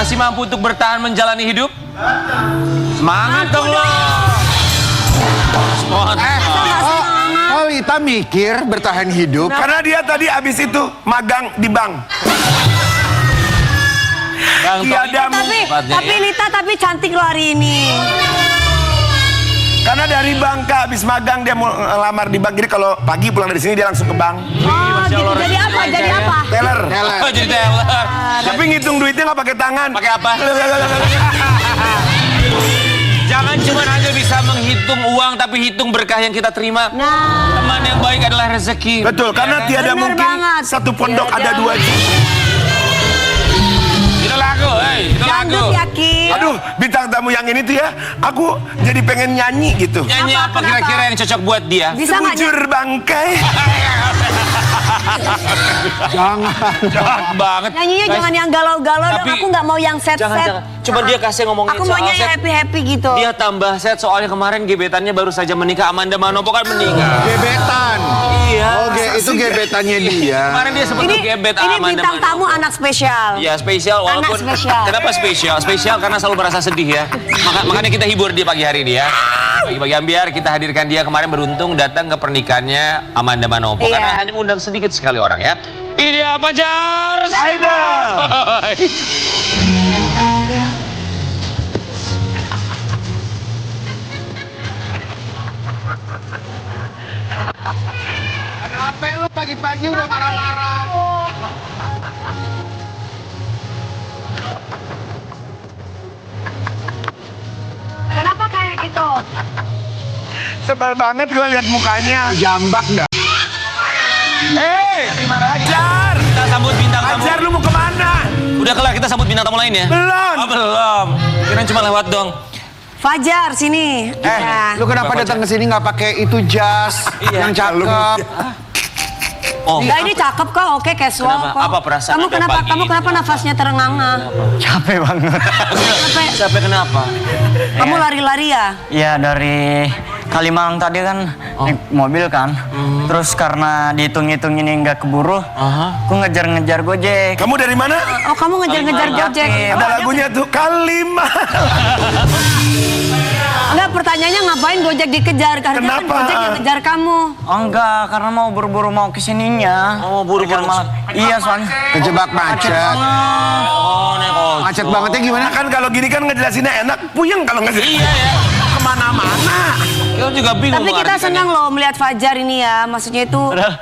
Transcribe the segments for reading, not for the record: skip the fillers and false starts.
masih mampu untuk bertahan menjalani hidup? Semangat dong lo. Oh, Lita mikir bertahan hidup. Karena dia tadi abis itu magang di bank. Tapi Lita cantik lo hari ini. Karena dari bank Kak, abis magang dia mau ngelamar di bank. Jadi kalau pagi pulang dari sini dia langsung ke bank. Oh gitu, jadi apa? Jadi apa? Teller. Oh, jadi teller. Tapi ngitung duitnya nggak pakai tangan. Pakai apa? Jangan cuma hanya bisa menghitung uang, tapi hitung berkah yang kita terima. Nah. Teman yang baik adalah rezeki. Betul, karena tiada Bener mungkin banget. satu pondok Tiada ada dua jiwa. Itu lagu, itu lagu. Dangdut yakin. Aduh, bintang tamu yang ini tuh ya, aku jadi pengen nyanyi gitu. Nyanyi apa kira-kira yang cocok buat dia? Bisa nggak? Bujur bangkai. Jangan. Jahat banget. Nyanyinya Guys, jangan yang galau-galau dong. Tapi- Aku nggak mau yang Jangan. set-set. Coba dia kasih ngomongin Aku soal maunya yang set. happy-happy gitu. Dia tambah set soalnya kemarin gebetannya baru saja menikah. Amanda Manopo kan menikah. Gebetan. Iya. Oh, itu gebetannya dia. Kemarin dia sempat gebet Ini Amanda bintang tamu Manopo. anak spesial. Iya spesial walaupun. Anak spesial. Kenapa spesial? Spesial karena selalu merasa sedih ya. Makanya kita hibur dia pagi hari ini ya. Bagi Ambiar kita hadirkan dia kemarin beruntung datang ke pernikahannya Amanda Manopo. Iya. Karena hanya undang sedikit sekali orang ya. Ini dia Fajar. Aida. Kenapa lu pagi-pagi udah marah-marah? Kenapa kayak gitu? Sebel banget gue lihat mukanya. Jambak dah. Hajar. Kita sambut bintang tamu. Hajar, lu mau kemana? Udah kelar kita sambut bintang tamu lain ya? Belum. Oh, belum. Kirain cuma lewat dong. Fajar sini. Ya. Lu kenapa datang ke sini nggak pakai itu jas yang cakep? Oh. Enggak, ini cakep kok, oke casual Kenapa? kok. Apa perasaan Kamu Anda kenapa? pagi Kamu ini? kenapa nafasnya terengah-engah? Capek banget. Sampai kenapa? Kamu lari-lari ya? Iya dari Kalimalang tadi kan naik mobil kan. Terus karena dihitung-hitung ini nggak keburu, aku ngejar-ngejar Gojek. Kamu dari mana? Oh, kamu ngejar-ngejar Gojek. Ada lagunya tuh Kalimantan. Enggak, pertanyaannya ngapain Gojek dikejar? Karena kan Kenapa? Gojek yang ngejar kamu. Oh enggak, karena mau buru-buru mau kesininya. Oh, buru-buru. Iya soalnya. Kejebak macet. Oh, naik ojol. Macet bangetnya gimana? Kan kalau gini kan ngejelasinnya enak, puyeng kalau ngejelasin. Iya ya. Kemana-mana. Kita juga bingung. Tapi kita senang loh melihat Fajar ini ya. Maksudnya itu Padahal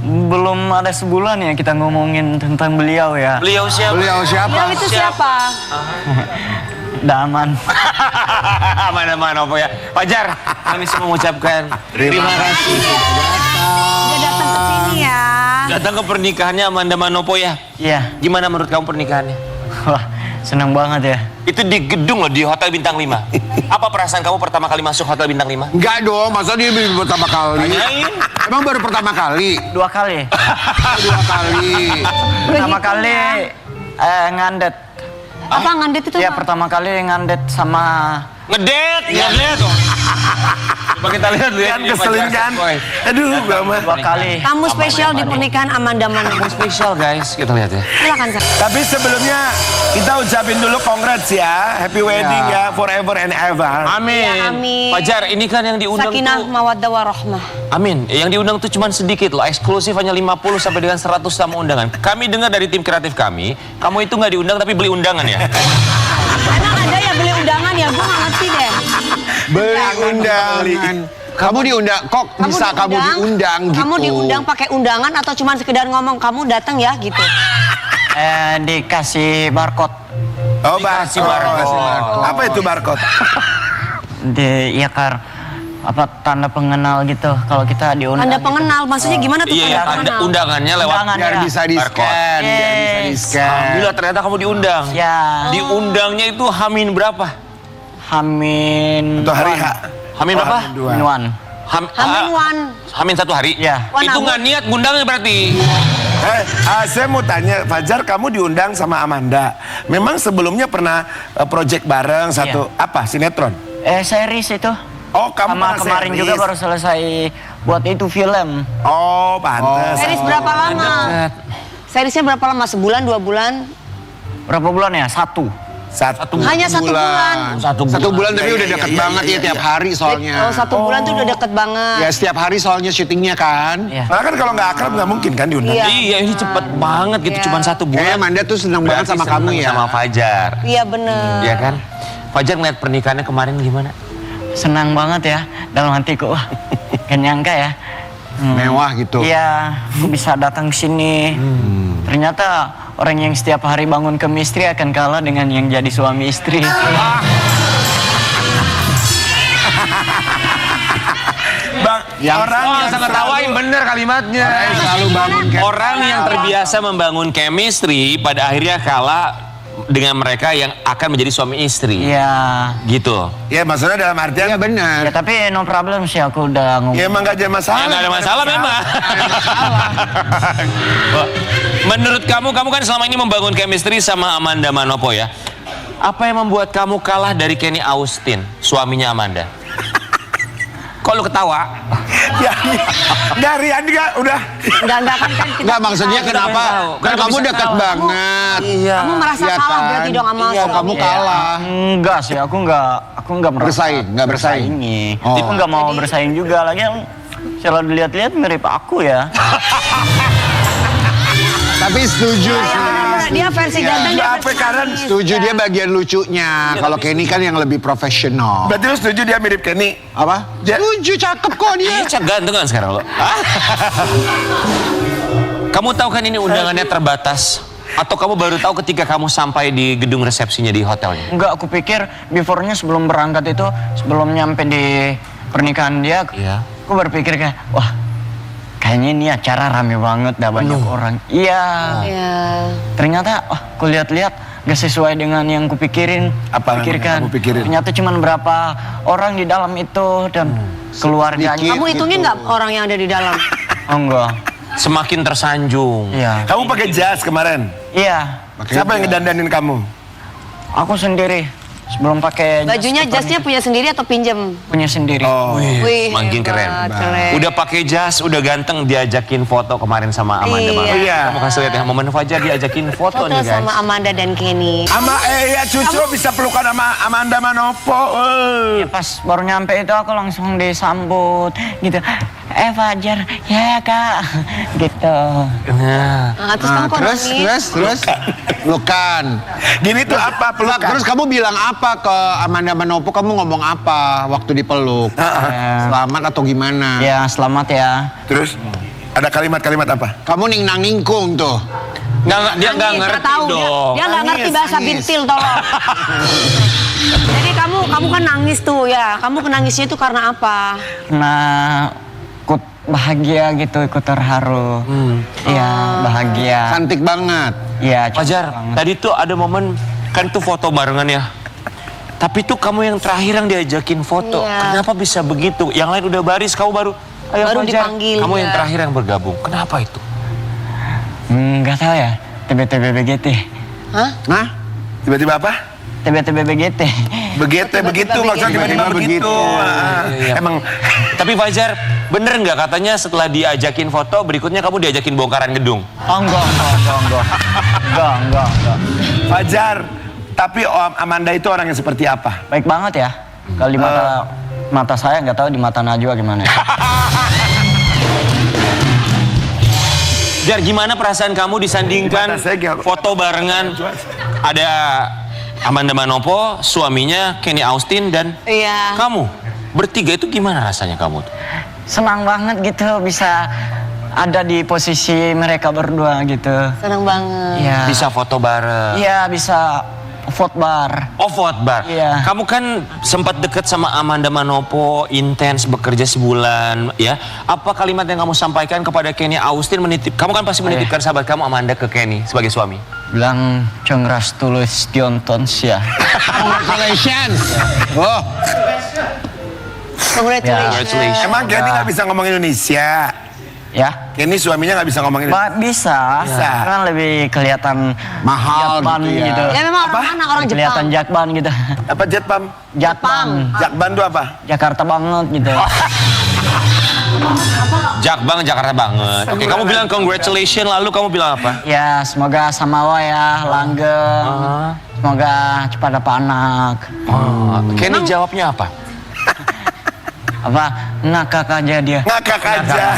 belum ada sebulan ya kita ngomongin tentang beliau ya. Beliau siapa? Beliau siapa? beliau itu siapa? Daman. Mana-mana apa ya. Fajar, kami semua mengucapkan terima kasih. Dia datang ke sini ya. Datang ke pernikahannya Amanda Manopo ya. Iya. Gimana menurut kamu pernikahannya? Wah, senang banget ya. Itu di gedung loh, di Hotel Bintang 5. Apa perasaan kamu pertama kali masuk Hotel Bintang 5? Enggak dong, masa dia baru pertama kali? Tanyain. Emang baru pertama kali? 2 kali. Dua kali. Pertama Begitu kali ya. ngandet. Apa ngandet itu? Ya Pak? pertama kali ngandet sama Ngedet. Coba kita lihat dulu ya. Kan keselin kan? Aduh, gue mah. 2 kali. Kamu spesial di pernikahan Amanda Manopo. Spesial guys, kita lihat ya. Silakan, Sar. Tapi sebelumnya kita ucapin dulu congrats ya. Happy wedding ya, forever and ever. Amin. Ya, amin. Fajar, ini kan yang diundang Sakinah tuh. mawaddah warahmah. Amin. Yang diundang tuh cuma sedikit loh, eksklusif hanya 50 sampai dengan 100 tamu undangan. Kami dengar dari tim kreatif kami, kamu itu nggak diundang tapi beli undangan ya. Emang ada ya beli undangan ya? Gue nggak ngerti deh. Beli undangan. Kamu diundang, kok bisa kamu diundang gitu? Kamu diundang pakai undangan atau cuma sekedar ngomong kamu datang ya gitu? Dikasih barcode. Oh, Dikasih barcode. barcode. Apa itu barcode? Iya kar apa tanda pengenal gitu kalau kita diundang. Tanda gitu. pengenal, maksudnya gimana tuh Iya, tanda ada pengenal? undangannya lewat Undangan. Biar Ya. bisa di-scan, biar bisa Yes. di-scan. Alhamdulillah ternyata kamu diundang. Ya. Diundangnya itu Hamin berapa? Hamin. Untuk hari H. Hamin berapa? Minuan. Hamin one. Hamin 1 hari? Ya. Itu nggak niat ngundangnya berarti. Saya mau tanya, Fajar, kamu diundang sama Amanda. Memang sebelumnya pernah project bareng satu apa sinetron? Series itu. Oh, kamu Sama pernah kemarin series. juga baru selesai buat itu film. Oh, pantes. Series berapa lama? Seriesnya berapa lama? Sebulan, 2 bulan? Berapa bulan ya? 1. Hanya 1 bulan. Satu bulan tapi Iya, udah iya, deket iya, banget iya, ya tiap iya. hari soalnya. Oh, 1 bulan tuh udah deket banget. Ya setiap hari soalnya syutingnya kan. Iya. Nah kan kalau nggak akrab nggak mungkin kan diundang. Iya. Iya, ini cepet banget gitu, Iya. cuma 1 Kayaknya bulan. Amanda tuh seneng banget Berarti sama kamu seneng ya. Sama Fajar. Iya bener. Iya kan? Fajar ngeliat pernikahannya kemarin gimana? Senang banget ya dalam hatiku. Wah, gak nyangka ya. Mewah gitu. Iya, aku bisa datang ke sini. Ternyata orang yang setiap hari bangun chemistry akan kalah dengan yang jadi suami istri. Bang, Yang- orang Oh, yang sangat tawain bener kalimatnya. Orang yang selalu bangun Orang yang terbiasa membangun chemistry pada akhirnya kalah dengan mereka yang akan menjadi suami istri. Iya. Gitu. Ya maksudnya dalam artian Iya benar. Ya tapi no problem sih, aku udah ngomong. ya emang gak ada masalah. Ya nggak ada masalah memang. Menurut kamu kan selama ini membangun chemistry sama Amanda Manopo ya. Apa yang membuat kamu kalah dari Kenny Austin, suaminya Amanda? Kok lu ketawa? Ya, dari Anda udah. Enggak kan kita Enggak maksudnya tahu. kenapa? tahu. Kan Kan kamu bisa dekat tahu. banget. Kamu merasa Iya kalah kan? berarti dong sama Iya, suami. kamu kalah. Enggak sih, aku nggak merasa Bersaing, nggak bersaing. bersaingi. Oh. Tipe nggak mau bersaing juga lagi. Kalau dilihat-lihat mirip aku ya. Tapi setuju sih. Dia versi Iya. ganteng, dia Apa versi karena manis. Setuju dia bagian lucunya. Kalau Kenny kan yang lebih profesional. Berarti lu setuju dia mirip Kenny? Apa? Ja- Setuju, cakep kok dia. Iya, ganteng kan sekarang lo. Kamu tahu kan ini undangannya terbatas? Atau kamu baru tahu ketika kamu sampai di gedung resepsinya di hotelnya? Enggak, aku pikir before-nya sebelum berangkat itu, sebelum nyampe di pernikahan dia, Iya. aku berpikir kayak, wah, kayaknya ini acara rame banget, dah banyak orang. Iya. Iya. Ternyata, aku lihat-lihat gak sesuai dengan yang kupikirin. Apa yang Pikirkan. kamu pikirin? Ternyata cuma berapa orang di dalam itu dan keluarganya. Sedikit. Kamu hitungin gitu. nggak orang yang ada di dalam? Oh enggak. Semakin tersanjung. Iya. Kamu pakai jas kemarin. Iya. Siapa yang ngedandanin kamu? Aku sendiri. Sebelum pakai jas Bajunya ke jasnya punya sendiri atau pinjem? punya sendiri. Oh. Wih, Makin hebat, keren. Udah pakai jas, udah ganteng, diajakin foto kemarin sama Amanda. Iya. Manopo. Iya. Kamu kasih lihat ya, momen Fajar diajakin foto, Foto nih guys. sama Amanda dan Kenny. Ya cucu bisa pelukan sama Amanda Manopo. Ya, pas baru nyampe itu aku langsung disambut gitu. Fajar, ya kak, gitu. Nah, Nah, terus kamu kok nangis? terus. Lukan. Gini tuh apa pelukan? Terus kamu bilang apa ke Amanda Manopo? Kamu ngomong apa waktu dipeluk? Selamat atau gimana? Ya selamat ya. Terus ada kalimat-kalimat apa? Kamu ningnang ningkung tuh. dia nggak Nangis, ngerti tahu, dong. Dia nggak ngerti Nangis, bahasa nangis. bintil, tolong. Jadi kamu kan nangis tuh ya. Kamu nangisnya itu karena apa? Nah, ikut bahagia gitu, ikut terharu. Iya, bahagia. Cantik banget. Iya, Fajar, tadi tuh ada momen kan tuh foto barengan ya. Tapi tuh kamu yang terakhir yang diajakin foto. Iya. Kenapa bisa begitu? Yang lain udah baris, kamu baru. Ayo Baru Fajar. dipanggil, Kamu yang ya. terakhir yang bergabung. Kenapa itu? Nggak tahu ya. TBTB BGT. Hah? Nah, Tiba-tiba apa? TBTB BGT. Begitu maksudnya tiba-tiba begitu. begitu. Iya. Emang Tapi Fajar, bener nggak katanya setelah diajakin foto, berikutnya kamu diajakin bongkaran gedung? Oh enggak. Fajar, tapi Om Amanda itu orang yang seperti apa? Baik banget ya. Kalau di mata saya nggak tahu di mata Najwa gimana. Jar, gimana perasaan kamu disandingkan Di mata saya gak- foto barengan ada Amanda Manopo, suaminya Kenny Austin dan Iya. kamu bertiga itu gimana rasanya kamu? Senang banget gitu bisa ada di posisi mereka berdua gitu. Senang banget. Iya. Bisa foto bareng. Iya bisa vote bar. Oh, vote bar. Iya. Kamu kan sempat deket sama Amanda Manopo, intens bekerja sebulan, ya. Apa kalimat yang kamu sampaikan kepada Kenny Austin menitip? Kamu kan pasti menitipkan sahabat kamu Amanda ke Kenny sebagai suami. Bilang congras tulus dionton ya. congratulations. Oh, Congratulations. Congratulations. Emang Kenny nggak bisa ngomong Indonesia? Ya. Kenny suaminya nggak bisa ngomong Indonesia. Bisa. Bisa. Kan lebih kelihatan Mahal jakban gitu ya. gitu. Ya memang orang mana? Orang Jepang. Kelihatan jakban gitu. Apa Jetpam? Jakban. Jakban tuh apa? Jakarta banget gitu. Jakbang Jakarta banget. Oke, kamu bilang congratulations, lalu kamu bilang apa? Ya, semoga samawa ya, langgeng. Semoga cepat dapat anak. Kenny jawabnya apa? Apa? Ngakak aja dia. Ngakak aja.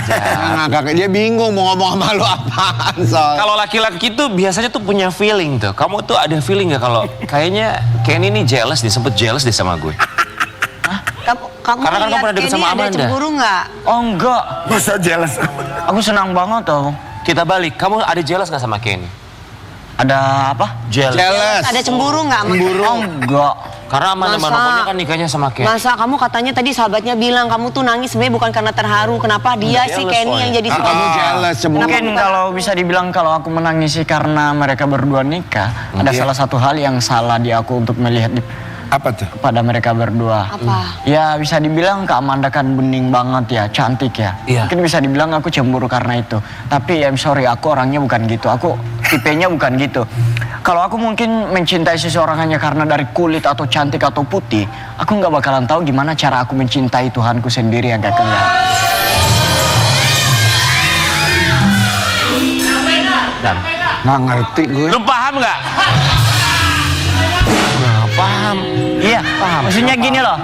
Nah, kakak dia bingung mau ngomong sama lu apaan soal. Kalau laki-laki itu biasanya tuh punya feeling tuh. Kamu tuh ada feeling nggak kalau kayaknya Kenny ini jealous deh, sempet jealous deh sama gue. Kamu Karena kan kamu lihat pernah deket Kenny sama ada Amanda. cemburu nggak? Oh enggak, Masa jealous? aku senang banget tau. Kita balik, kamu ada jealous nggak sama Kenny? Ada apa? Jealous. Ada cemburu nggak? Oh enggak. Karena Amanda Masa? Manoponya kan nikahnya sama Kenny. Masa kamu katanya tadi sahabatnya bilang kamu tuh nangis sebenarnya bukan karena terharu. Kenapa dia si jealous Kenny soalnya. yang jadi suka? Kamu jealous cemburu. Mungkin kalau bisa dibilang kalau aku menangisi karena mereka berdua nikah, ada salah satu hal yang salah di aku untuk melihat Apa tuh? kepada mereka berdua. Apa? Ya bisa dibilang Kak Amanda kan bening banget ya, cantik ya. Iya. Mungkin bisa dibilang aku cemburu karena itu. Tapi I'm sorry, aku orangnya bukan gitu. Aku tipenya bukan gitu. Kalau aku mungkin mencintai seseorang hanya karena dari kulit atau cantik atau putih, aku nggak bakalan tahu gimana cara aku mencintai Tuhanku sendiri yang gak kelihatan. Nggak ngerti gue. Lu paham nggak? Nggak paham. Iya, paham. Maksudnya gini loh.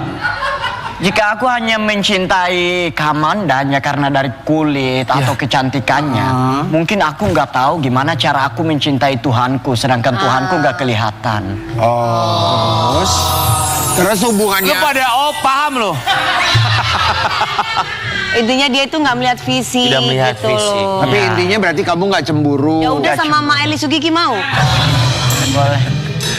Jika aku hanya mencintai Kamanda hanya karena dari kulit atau kecantikannya, mungkin aku nggak tahu gimana cara aku mencintai Tuhanku, sedangkan Tuhanku nggak kelihatan. Terus Lu hubungannya pada paham lu? Intinya dia itu nggak melihat visi. Tidak melihat gitu fisik. loh. tapi Ya. intinya berarti kamu nggak cemburu. Ya udah sama Ma Eli Sugiki mau. Boleh.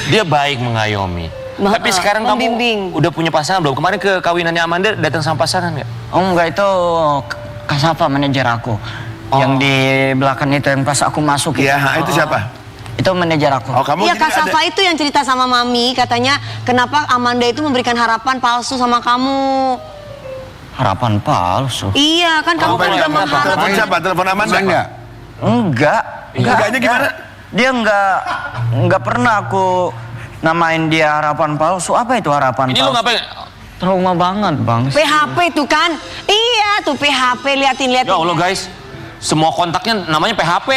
Dia baik mengayomi. Tapi sekarang membimbing. kamu udah punya pasangan belum? Kemarin ke kawinannya Amanda datang sama pasangan nggak? Oh enggak, itu Kasafa manajer aku. Yang di belakang itu yang pas aku masuk Iya, itu siapa? Itu manajer aku. Oh, kamu Iya, jadi Kak Safa itu yang cerita sama Mami, katanya kenapa Amanda itu memberikan harapan palsu sama kamu. Harapan palsu. Iya, kan kamu kan udah Telepon mengharapkan. siapa? Telepon Amanda? Amanda. Enggak. Enggaknya gimana? Dia enggak pernah aku namain dia harapan palsu. Apa itu harapan Ini palsu? lu ngapain? Trauma banget, Bang. PHP itu kan? Iya tuh PHP, liatin. Ya Allah guys, semua kontaknya namanya PHP.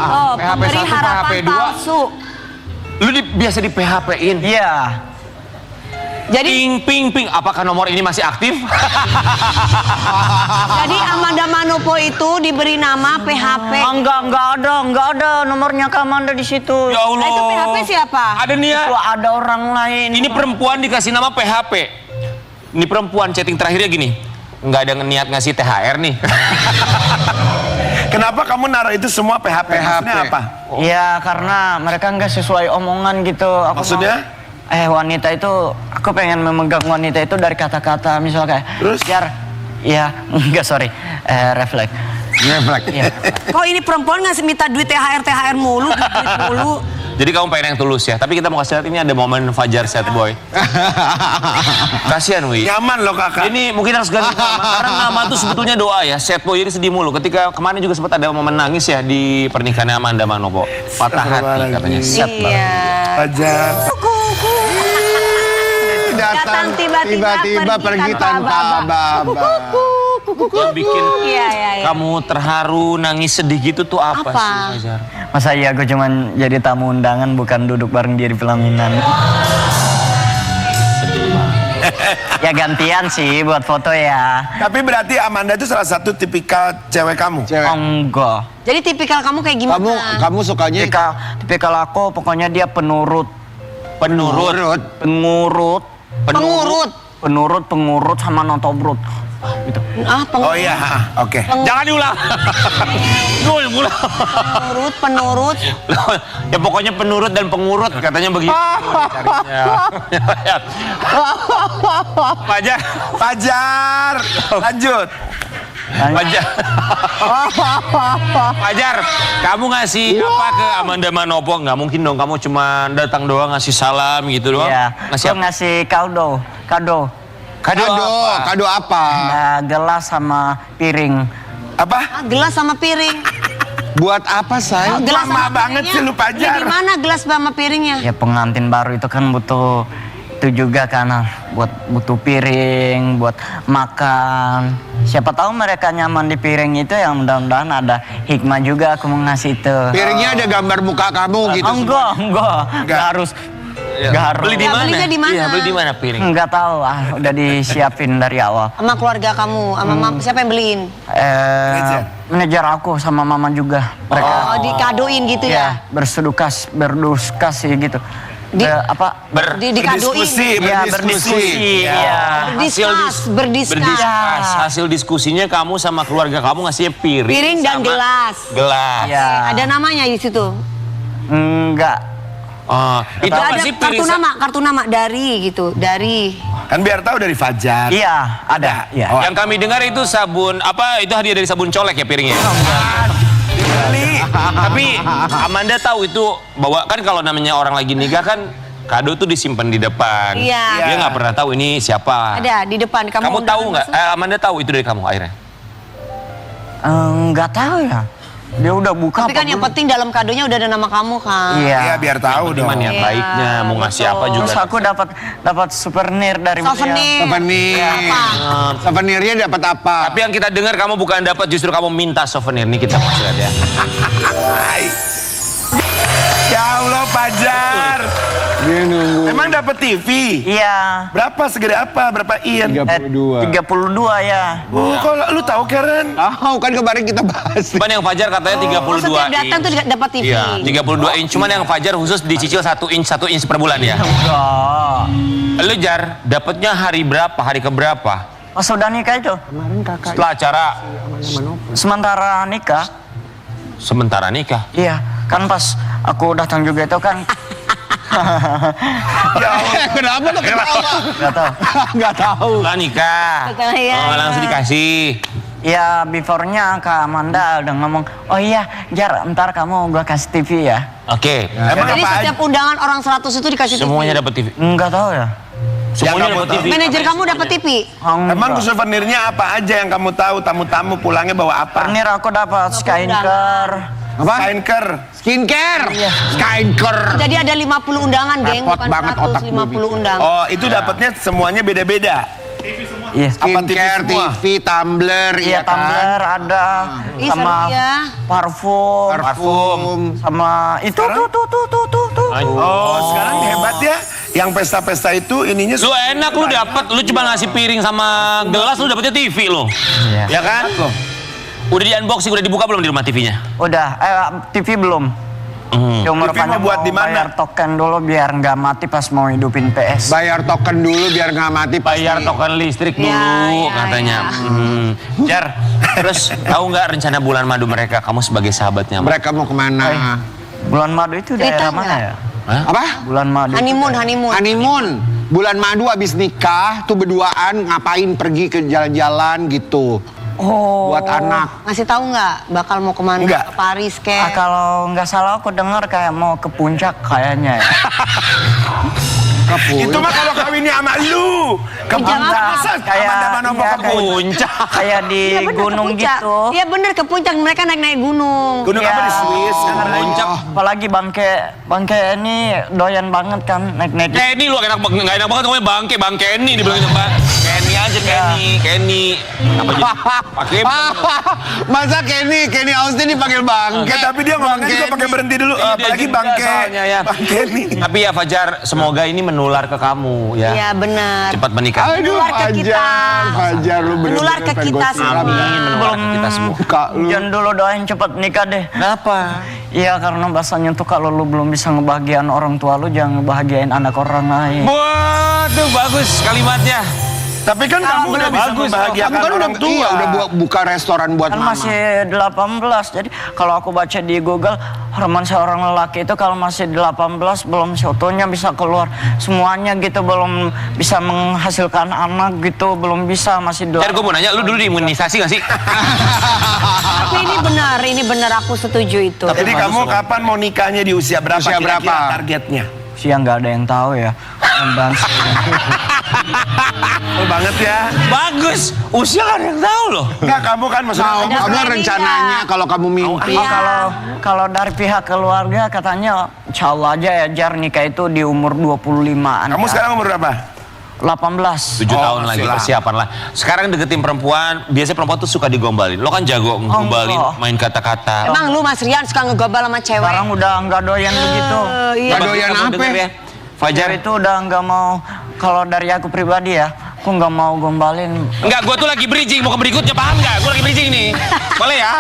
Oh, PHP pemberi 1, harapan PHP 2. palsu. Lu biasa di PHP-in. Iya. Jadi Ping. Apakah nomor ini masih aktif? jadi Amanda Manopo itu diberi nama PHP. Enggak ada nomornya Kamanda di situ. Ya Allah. Nah, itu PHP siapa? Ada nih ya. Itu ada orang lain. Ini perempuan dikasih nama PHP. Ini perempuan chatting terakhirnya gini. Nggak ada niat ngasih THR nih. Kenapa kamu naruh itu semua PHP? Maksudnya apa? Ya karena mereka nggak sesuai omongan gitu. Aku Maksudnya? wanita itu, aku pengen memegang wanita itu dari kata-kata misalnya kayak. Terus? Biar, ya enggak sorry, refleks. Refleks. Iya. Kok ini perempuan ngasih minta duit THR mulu, duit mulu. Jadi kamu pengen yang tulus ya. Tapi kita mau kasih lihat ini ada momen Fajar Sad Boy. Kasihan Wi. Nyaman loh kakak. Ini mungkin harus ganti nama. Karena nama tuh sebetulnya doa ya. Sad Boy jadi sedih mulu. Ketika kemarin juga sempat ada momen nangis ya di pernikahannya Amanda Manopo. Patah hati katanya. Sad banget. Iya. Fajar. Datang tiba-tiba pergi tanpa baba. Yang bikin Iya. kamu terharu, nangis, sedih gitu tuh apa, Apa? sih Fajar? Masa iya aku cuman jadi tamu undangan bukan duduk bareng dia di pelaminan. Ya gantian sih buat foto ya. Tapi berarti Amanda itu salah satu tipikal cewek kamu. Cewek. Enggak. Jadi tipikal kamu kayak gimana? Kamu sukanya Tipikal aku pokoknya dia penurut. penurut. Pengurut sama notobrut. Gitu. Oh iya, oke. Jangan diulang. Gue yang ulang. Penurut. Ya pokoknya penurut dan pengurut katanya begitu. Fajar. Fajar, lanjut. Fajar. Fajar, kamu ngasih apa ke Amanda Manopo? Nggak mungkin dong, kamu cuma datang doang ngasih salam gitu doang. Iya. Ngasih Aku apa? ngasih kado. Kado apa? Nah, gelas sama piring. Apa? Gelas sama piring. Buat apa say? Gelas Lama sama banget piringnya. sih lu, Fajar. Ya, di mana gelas sama piringnya? Ya pengantin baru itu kan butuh itu juga karena buat butuh piring, buat makan. Siapa tahu mereka nyaman di piring itu, yang mudah-mudahan ada hikmah juga aku mau ngasih itu. Piringnya ada gambar muka kamu gitu. Enggak harus. Enggak harus. Beli di Ya, mana? belinya di mana? Iya, beli di mana piring? Enggak tahu, udah disiapin dari awal. Sama keluarga kamu, sama siapa yang beliin? Manajer aku sama mama juga. Mereka Oh, dikadoin gitu ya? berduskas sih gitu. Dikadoin. Berdiskusi. Ya. Berdiskus. Hasil diskusinya kamu sama keluarga kamu ngasihnya piring. Piring dan sama gelas. Gelas. Ya. Ada namanya di situ. Enggak. Oh, itu Ada apa sih piring? kartu nama dari gitu, dari. Kan biar tahu dari Fajar. Iya, ada. Iya. Oh. Yang kami dengar itu sabun apa? Itu hadiah dari sabun colek ya piringnya. Beli. Tapi Amanda tahu itu bahwa kan kalau namanya orang lagi nikah kan kado tuh disimpan di depan. Iya. Dia nggak pernah tahu ini siapa. Ada di depan. Kamu tahu nggak? Amanda tahu itu dari kamu akhirnya. Enggak tahu ya. Dia udah buka. Tapi kan yang penting dalam kadonya udah ada nama kamu kan. Iya. Iya biar tahu dong. Gimana yang Iya, baiknya mau ngasih betul. apa juga. Terus aku dapat souvenir dari Souvenir. Souvenir. Apa? Souvenirnya dapat apa? Tapi yang kita dengar kamu bukan dapat, justru kamu minta souvenir. Nih kita masuk ya. Hai. Ya Allah Fajar. Dia nunggu. Emang dapat TV? Iya. Berapa segede apa? Berapa in? 32. 32 ya. Oh, kok lu tahu Karen? Tahu kan kemarin kita bahas. Cuman yang Fajar katanya 32 Oh, setiap datang tuh dapat TV. Iya, 32 inch. Cuman yang Fajar khusus dicicil 1 inch per bulan ya. Enggak. Lu Jar, dapatnya hari berapa? Hari keberapa? Pas udah nikah itu. Kemarin kakak Setelah acara Sementara nikah. sementara nikah. Iya. Kan pas aku datang juga itu kan. Ya Allah. Kenapa lo ketawa? Enggak tahu. Nggak tahu. Setelah nikah. Setelah, iya, Oh, iya. langsung dikasih. Ya, before-nya Kak Amanda udah ngomong, oh iya, Jar, ntar kamu gua kasih TV ya. Oke. Emang Jadi apa setiap undangan orang 100 itu dikasih TV. Semuanya dapat TV. Enggak tahu ya. Semuanya kamu dapat tahu. TV. Manajer kamu dapat TV. Emang souvenirnya apa aja yang kamu tahu? Tamu-tamu pulangnya bawa apa? Pernir aku dapat skincare. Apa? Skincare. Skincare. Skincare. Jadi ada 50 undangan, geng, Repot bukan banget otak 150 undangan. Oh, itu dapatnya semuanya beda-beda. Iya. Apa TV Skincare, semua? TV, tumbler, Iya, iya kan? tumbler ada Ih, sama seru ya. parfum, Parfum. sama itu tuh. Oh, sekarang hebat ya. Yang pesta-pesta itu ininya Lu enak lu dapat, lu cuma ngasih piring sama gelas, lu dapetnya TV lu. Iya. Ya kan? Udah di unboxing, udah dibuka belum di rumah TV-nya? Udah, TV belum. Cuma TV rupanya mau buat di mana? bayar token dulu biar nggak mati pas mau hidupin PS. Bayar token dulu biar nggak mati. Bayar token listrik dulu Ya, katanya. ya. Jar, terus tahu nggak rencana bulan madu mereka? Kamu sebagai sahabatnya. Mereka mau kemana? Bulan madu itu Cerita daerah mana nggak? ya? Hah? Apa? Bulan madu. itu Honeymoon, daerah- honeymoon. Honeymoon. Bulan madu habis nikah tuh berduaan ngapain pergi ke jalan-jalan gitu. Oh. Buat anak. Ngasih tahu nggak bakal mau kemana? Nggak. Ke Paris, Ah, kalau nggak salah aku dengar kayak mau ke puncak kayaknya ya. itu mah kalau kawinnya sama lu. Ke Puncak puncak apa? masa Kayak- Amanda Manopo iya, ke kayak- puncak. Kayak di Iya, bener, ke gunung puncak. gitu. Iya bener, ke puncak. Mereka naik-naik gunung. Gunung apa di Swiss? Kan ada Puncak. Apalagi bangke ini doyan banget kan naik-naik. Kenny lu enak banget, nggak enak banget ngomongnya Bang Kenny dibilangin Bang. Kenny aja Kenny. Apa jadi? Pakai Masa Kenny Austin dipanggil bangke? Enggak, tapi dia ngomongnya juga pakai berhenti dulu. Iya, dia Apalagi juga bangke. soalnya ya. Bangke nih. Tapi ya Fajar, semoga ini menular ke kamu ya. Iya benar. Cepat menikah. Aduh, Menular ke kita. Fajar lu bener-bener Menular ke pengen kita gua siram. semua. Amin, menular ke kita semua. Kak lu. Jangan dulu doain cepet nikah deh. Kenapa? Iya karena bahasanya tuh kalau lu belum bisa ngebahagiain orang tua lu jangan ngebahagiain anak orang lain. Wah, tuh bagus kalimatnya. Tapi kan kamu udah bisa bagus. membahagiakan Kamu kan udah orang tua. iya, udah buka restoran buat Kan mama. masih 18, jadi kalau aku baca di Google hormon seorang lelaki itu kalau masih 18 belum fotonya bisa keluar semuanya gitu, belum bisa menghasilkan anak gitu, belum bisa masih Jar, gue mau nanya, lu dulu diimunisasi gak sih? Tapi ini benar aku setuju itu. Jadi kamu kapan mau nikahnya di usia berapa? Usia kira-kira berapa? targetnya? sih yang nggak ada yang tahu ya. Dan banget ya. Bagus. Usia kan yang tahu loh. Enggak, kamu kan maksudnya Tahu, kamu planning rencananya nggak? kalau kamu mimpi. Kalau dari pihak keluarga katanya insya Allah aja ya Jar nikah itu di umur 25-an. kamu sekarang umur berapa? 18. 7 tahun lagi masih lama. persiapan lah. Sekarang deketin perempuan, biasanya perempuan tuh suka digombalin. Lo kan jago ngegombalin, enggak. main kata-kata. Emang lu Mas Rian suka ngegombal sama cewek? Sekarang udah nggak doyan begitu. Iya. Nggak doyan Kamu apa? denger ya. Fajar Jar itu udah nggak mau. Kalau dari aku pribadi ya, aku nggak mau gombalin. enggak, gue tuh lagi bridging, mau ke berikutnya, paham nggak? Gue lagi bridging nih. Boleh ya?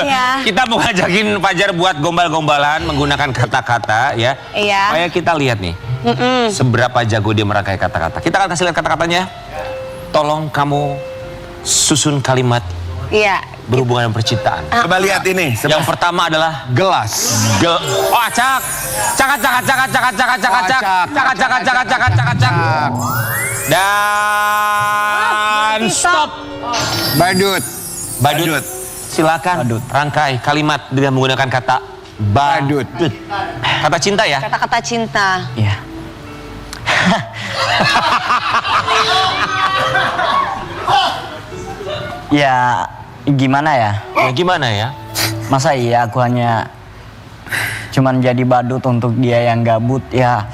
Iya. Kita mau ngajakin Fajar buat gombal-gombalan menggunakan kata-kata ya. Iya. Supaya kita lihat nih, seberapa jago dia merangkai kata-kata. Kita akan kasih lihat kata-katanya. Tolong kamu susun kalimat Iya. berhubungan dengan percintaan. Coba lihat ini. Yang pertama adalah Gelas. oh acak. Cakak. Dan stop. Badut. Badut. Silakan rangkai kalimat dengan menggunakan kata badut. Kata cinta ya. Kata-kata cinta. Iya. Ya gimana ya? Ya gimana ya? Masa iya aku hanya cuman jadi badut untuk dia yang gabut ya.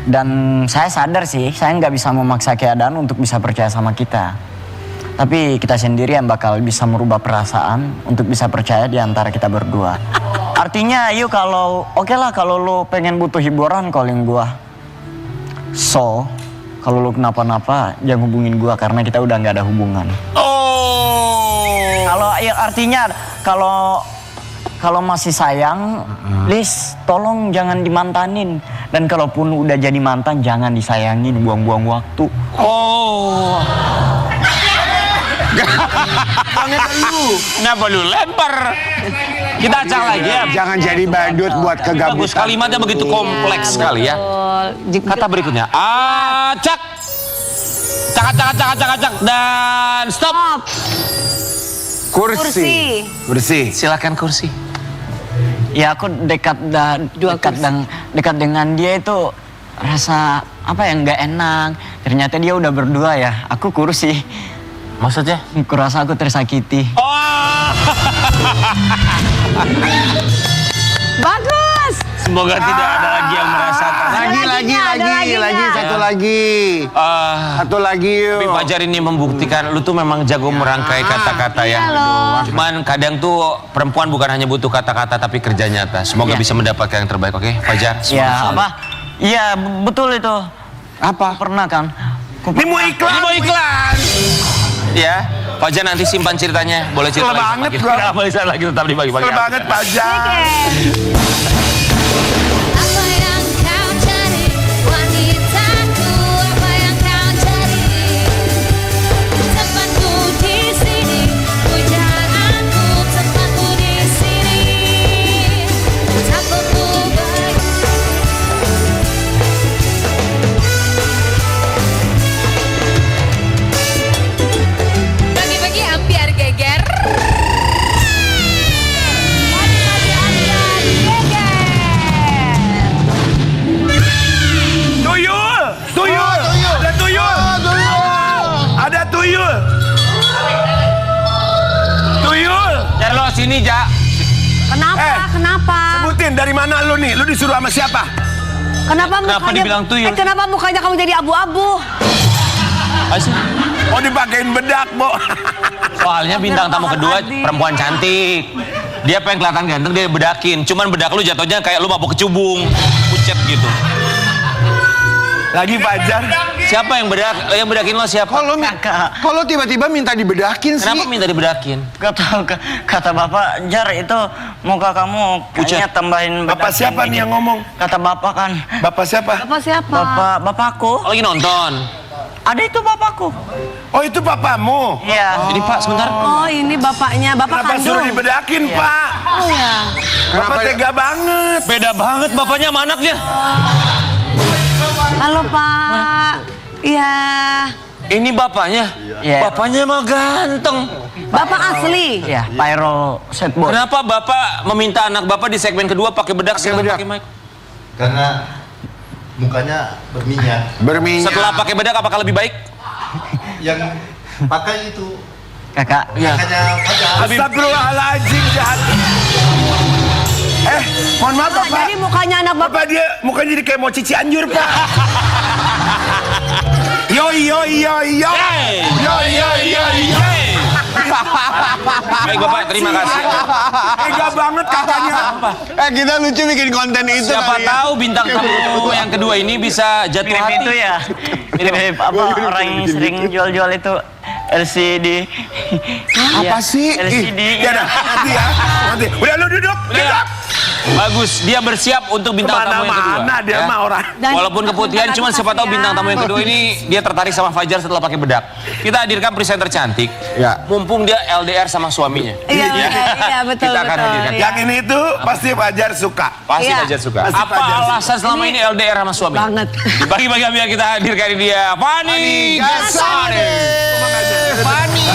Dan saya sadar sih, saya nggak bisa memaksa keadaan untuk bisa percaya sama kita. Tapi kita sendiri yang bakal bisa merubah perasaan untuk bisa percaya di antara kita berdua. Artinya yuk kalau oke lah kalau lo pengen butuh hiburan calling gua. So, kalau lo kenapa-napa jangan hubungin gua karena kita udah nggak ada hubungan. Oh. Kalau ya artinya kalau masih sayang, please tolong jangan dimantanin. Dan kalaupun udah jadi mantan jangan disayangin, buang-buang waktu. Oh. Kenapa lu lempar? Kita acak lagi ya. Jangan jadi badut buat Bagus, kegabutan. kalimatnya begitu kompleks sekali ya. Kata berikutnya, acak. Cak dan stop. Kursi. Bersih. Silakan kursi. Ya aku dekat dengan dia itu rasa apa ya nggak enak. Ternyata dia udah berdua ya. Aku kursi. Maksudnya? Aku rasa aku tersakiti. Oh. Bagus. Semoga tidak ada lagi yang merasa Lagi, satu lagi. Satu lagi yuk. Tapi Fajar ini membuktikan lu tuh memang jago merangkai kata-kata ya. Cuman kadang tuh perempuan bukan hanya butuh kata-kata tapi kerja nyata. Semoga Iya. bisa mendapatkan yang terbaik, oke? Fajar, semangat Ya selalu. apa? Iya betul itu. Apa? Pernah kan? Ini mau iklan. Ini mau iklan. Ya, Fajar nanti simpan ceritanya. Boleh cerita Kesel lagi sama banget kita. gua. Nggak boleh cerita lagi, tetap dibagi-bagi. Kesel banget Fajar. Apa yang kau cari, wanitaku, apa yang kau cari? Tempatku di sini, pujaanku, tempatku di sini. Takutku baik. Pagi-pagi ambiar geger. Tuyul. Tuyul. Ada tuyul. Ada tuyul. Tuyul. Jar lo sini, Ja. Kenapa? Kenapa? Sebutin dari mana lu nih? Lu disuruh sama siapa? Kenapa Kenapa mukanya? dibilang tuyul? Kenapa mukanya kamu jadi abu-abu? Asyik. Oh dipakein bedak, Bo. Soalnya bintang tamu kedua perempuan cantik. Dia pengen kelihatan ganteng, dia bedakin. Cuman bedak lu jatuhnya kayak lu mabuk kecubung, pucet gitu. Lagi Fajar. Siapa yang bedakin lo siapa? Kalau tiba-tiba minta dibedakin sih. Kenapa minta dibedakin? Kata bapak Jar itu muka kamu kayaknya tambahin Bapak bedak siapa ini. nih yang ngomong? Kata bapak kan. Bapak siapa? Apa siapa? Bapakku. Oh, lagi nonton. Ada itu bapakku. Oh itu papamu. Iya. Ini Pak sebentar. Oh ini bapaknya, bapak Kenapa suruh kandung. dibedakin, Pak? Oh ya. Bapak tega banget. Beda banget bapaknya sama anaknya. Halo Pak. Iya. Ini bapaknya. Iya. Bapaknya mah ganteng. Bapak asli. Iya, Pyro Setboard. Kenapa bapak meminta anak bapak di segmen kedua pakai bedak? Pakai bedak. Pakai mic? Karena mukanya berminyak. Berminyak. Setelah pakai bedak apakah lebih baik? Yang pakai itu Kakak. kakaknya Fajar. Astagfirullahaladzim, jahat. Mohon maaf Pak, Bapak. jadi mukanya anak bapak. Bapak dia mukanya jadi kayak mau cici anjur, Pak. Yo yo yo yo. Hey. Yo yo yo yo. Baik Bapak, terima kasih. Tega banget kakaknya. Kita lucu bikin konten itu Siapa kali ya. tahu bintang tamu yang kedua ini bisa jatuh Mirip hati. itu ya. Mirip apa orang yang sering jual-jual itu LCD. Apa sih? LCD. Ya dah, nanti ya. Nanti. Udah lu duduk. Duduk. Bagus, dia bersiap untuk bintang tamu yang kedua. Kemana-mana dia ya. mah orang. Dan- Walaupun keputihan, cuman siapa tahu bintang tamu yang kedua ini dia tertarik sama Fajar setelah pakai bedak. Kita hadirkan presenter cantik. Ya. Mumpung dia LDR sama suaminya. Iya, betul, Kita akan betul. hadirkan. Iya. Yang ini tuh pasti Fajar suka. Pasti Iya. Fajar suka. Pasti Apa Fajar suka. alasan selama ini LDR sama suami? Banget. Di pagi-pagi kami kita hadirkan dia, Fani Gasani. Fani.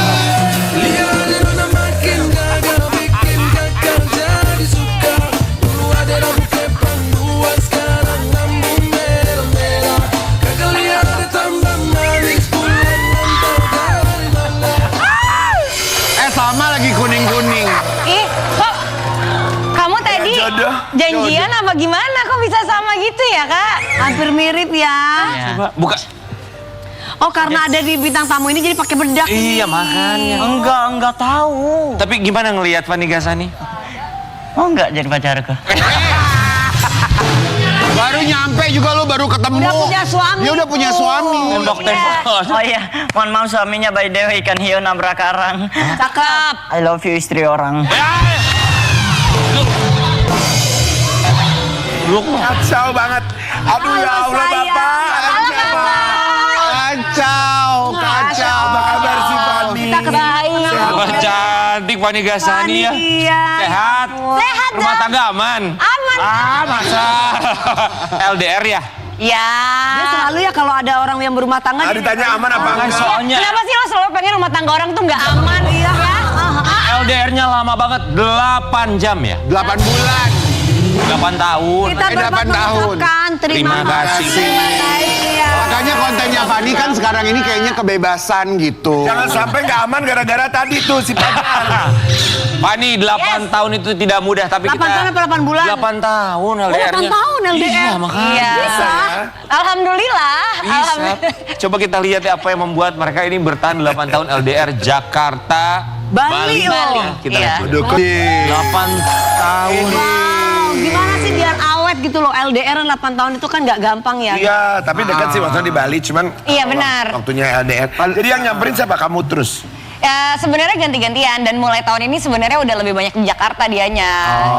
Sama lagi kuning-kuning. Ih, kok kamu tadi jodoh. janjian apa gimana? Kok bisa sama gitu ya, Kak? Hampir mirip ya. Coba buka. Oh, karena ada di bintang tamu ini jadi pakai bedak. Iya makanya. Enggak tahu. Tapi gimana ngelihat Fani Gasani? Oh enggak jadi pacarku. Baru nyampe juga lu baru ketemu. Udah punya suami. Dia udah punya suami. Tembok-tembok. Oh iya, mohon maaf suaminya by the way ikan hiu nabrak karang. Cakep. I love you istri orang. Kacau banget. Aduh ya Allah Bapak. Kacau, kacau. Apa kabar sih Fani? Kita ketemu. Wah, cantik Fani Gasani ya. Iya. Sehat. Sehat Rumah dong. tangga aman. Aman. Masa LDR ya? Ya. Dia selalu ya kalau ada orang yang berumah tangga. Ah, ditanya aman apa enggak? Soalnya Kenapa sih lo selalu pengen rumah tangga orang tuh nggak aman? Iya ya? LDR-nya lama banget, 8 jam ya? 8 bulan. 8 tahun. Kita 8 berempat tahun. mengucapkan terima Terima kasih. kasih. Terima kasih ya. Makanya kontennya Fani kan sekarang ini kayaknya kebebasan gitu. Jangan sampai nggak aman gara-gara tadi tuh si Fajar. Fani, 8 tahun itu tidak mudah, tapi 8 kita... tahun apa 8 bulan? 8 tahun Oh, LDR-nya. 8 tahun LDR. Iya, makanya. Iya. Bisa ya. Alhamdulillah. Bisa. Alhamdulillah. Coba kita lihat ya apa yang membuat mereka ini bertahan 8 tahun LDR Jakarta, Bali, loh. Ya, kita Iya. lihat. Aduh, 8 tahun. Wow, gimana sih biar awet gitu loh. LDR 8 tahun itu kan nggak gampang ya. Iya, tapi dekat sih waktu di Bali, cuman Iya, benar. waktunya LDR. Jadi yang nyamperin siapa? Kamu terus? Ya sebenarnya ganti-gantian dan mulai tahun ini sebenarnya udah lebih banyak di Jakarta dianya.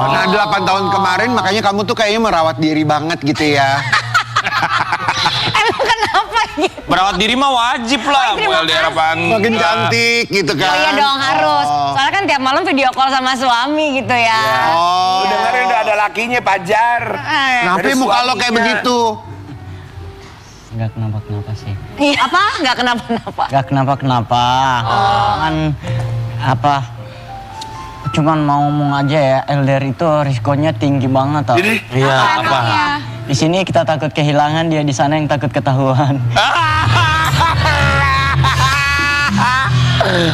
Nah 8 tahun kemarin makanya kamu tuh kayaknya merawat diri banget gitu ya. Emang kenapa gitu? Merawat diri mah wajib lah, terima mau LDR apa enggak. Makin cantik gitu kan. Oh iya dong harus. Soalnya kan tiap malam video call sama suami gitu ya. Oh. Dengerin udah ada lakinya Fajar. Kenapa Dari muka lo kayak suaminya. begitu? Enggak kenapa-kenapa sih. Iya. Apa? Nggak kenapa-napa. Enggak kenapa-kenapa. Kan apa? Cuman mau ngomong aja ya, LDR itu risikonya tinggi banget tau. Jadi Iya, apa? Di sini kita takut kehilangan, dia di sana yang takut ketahuan.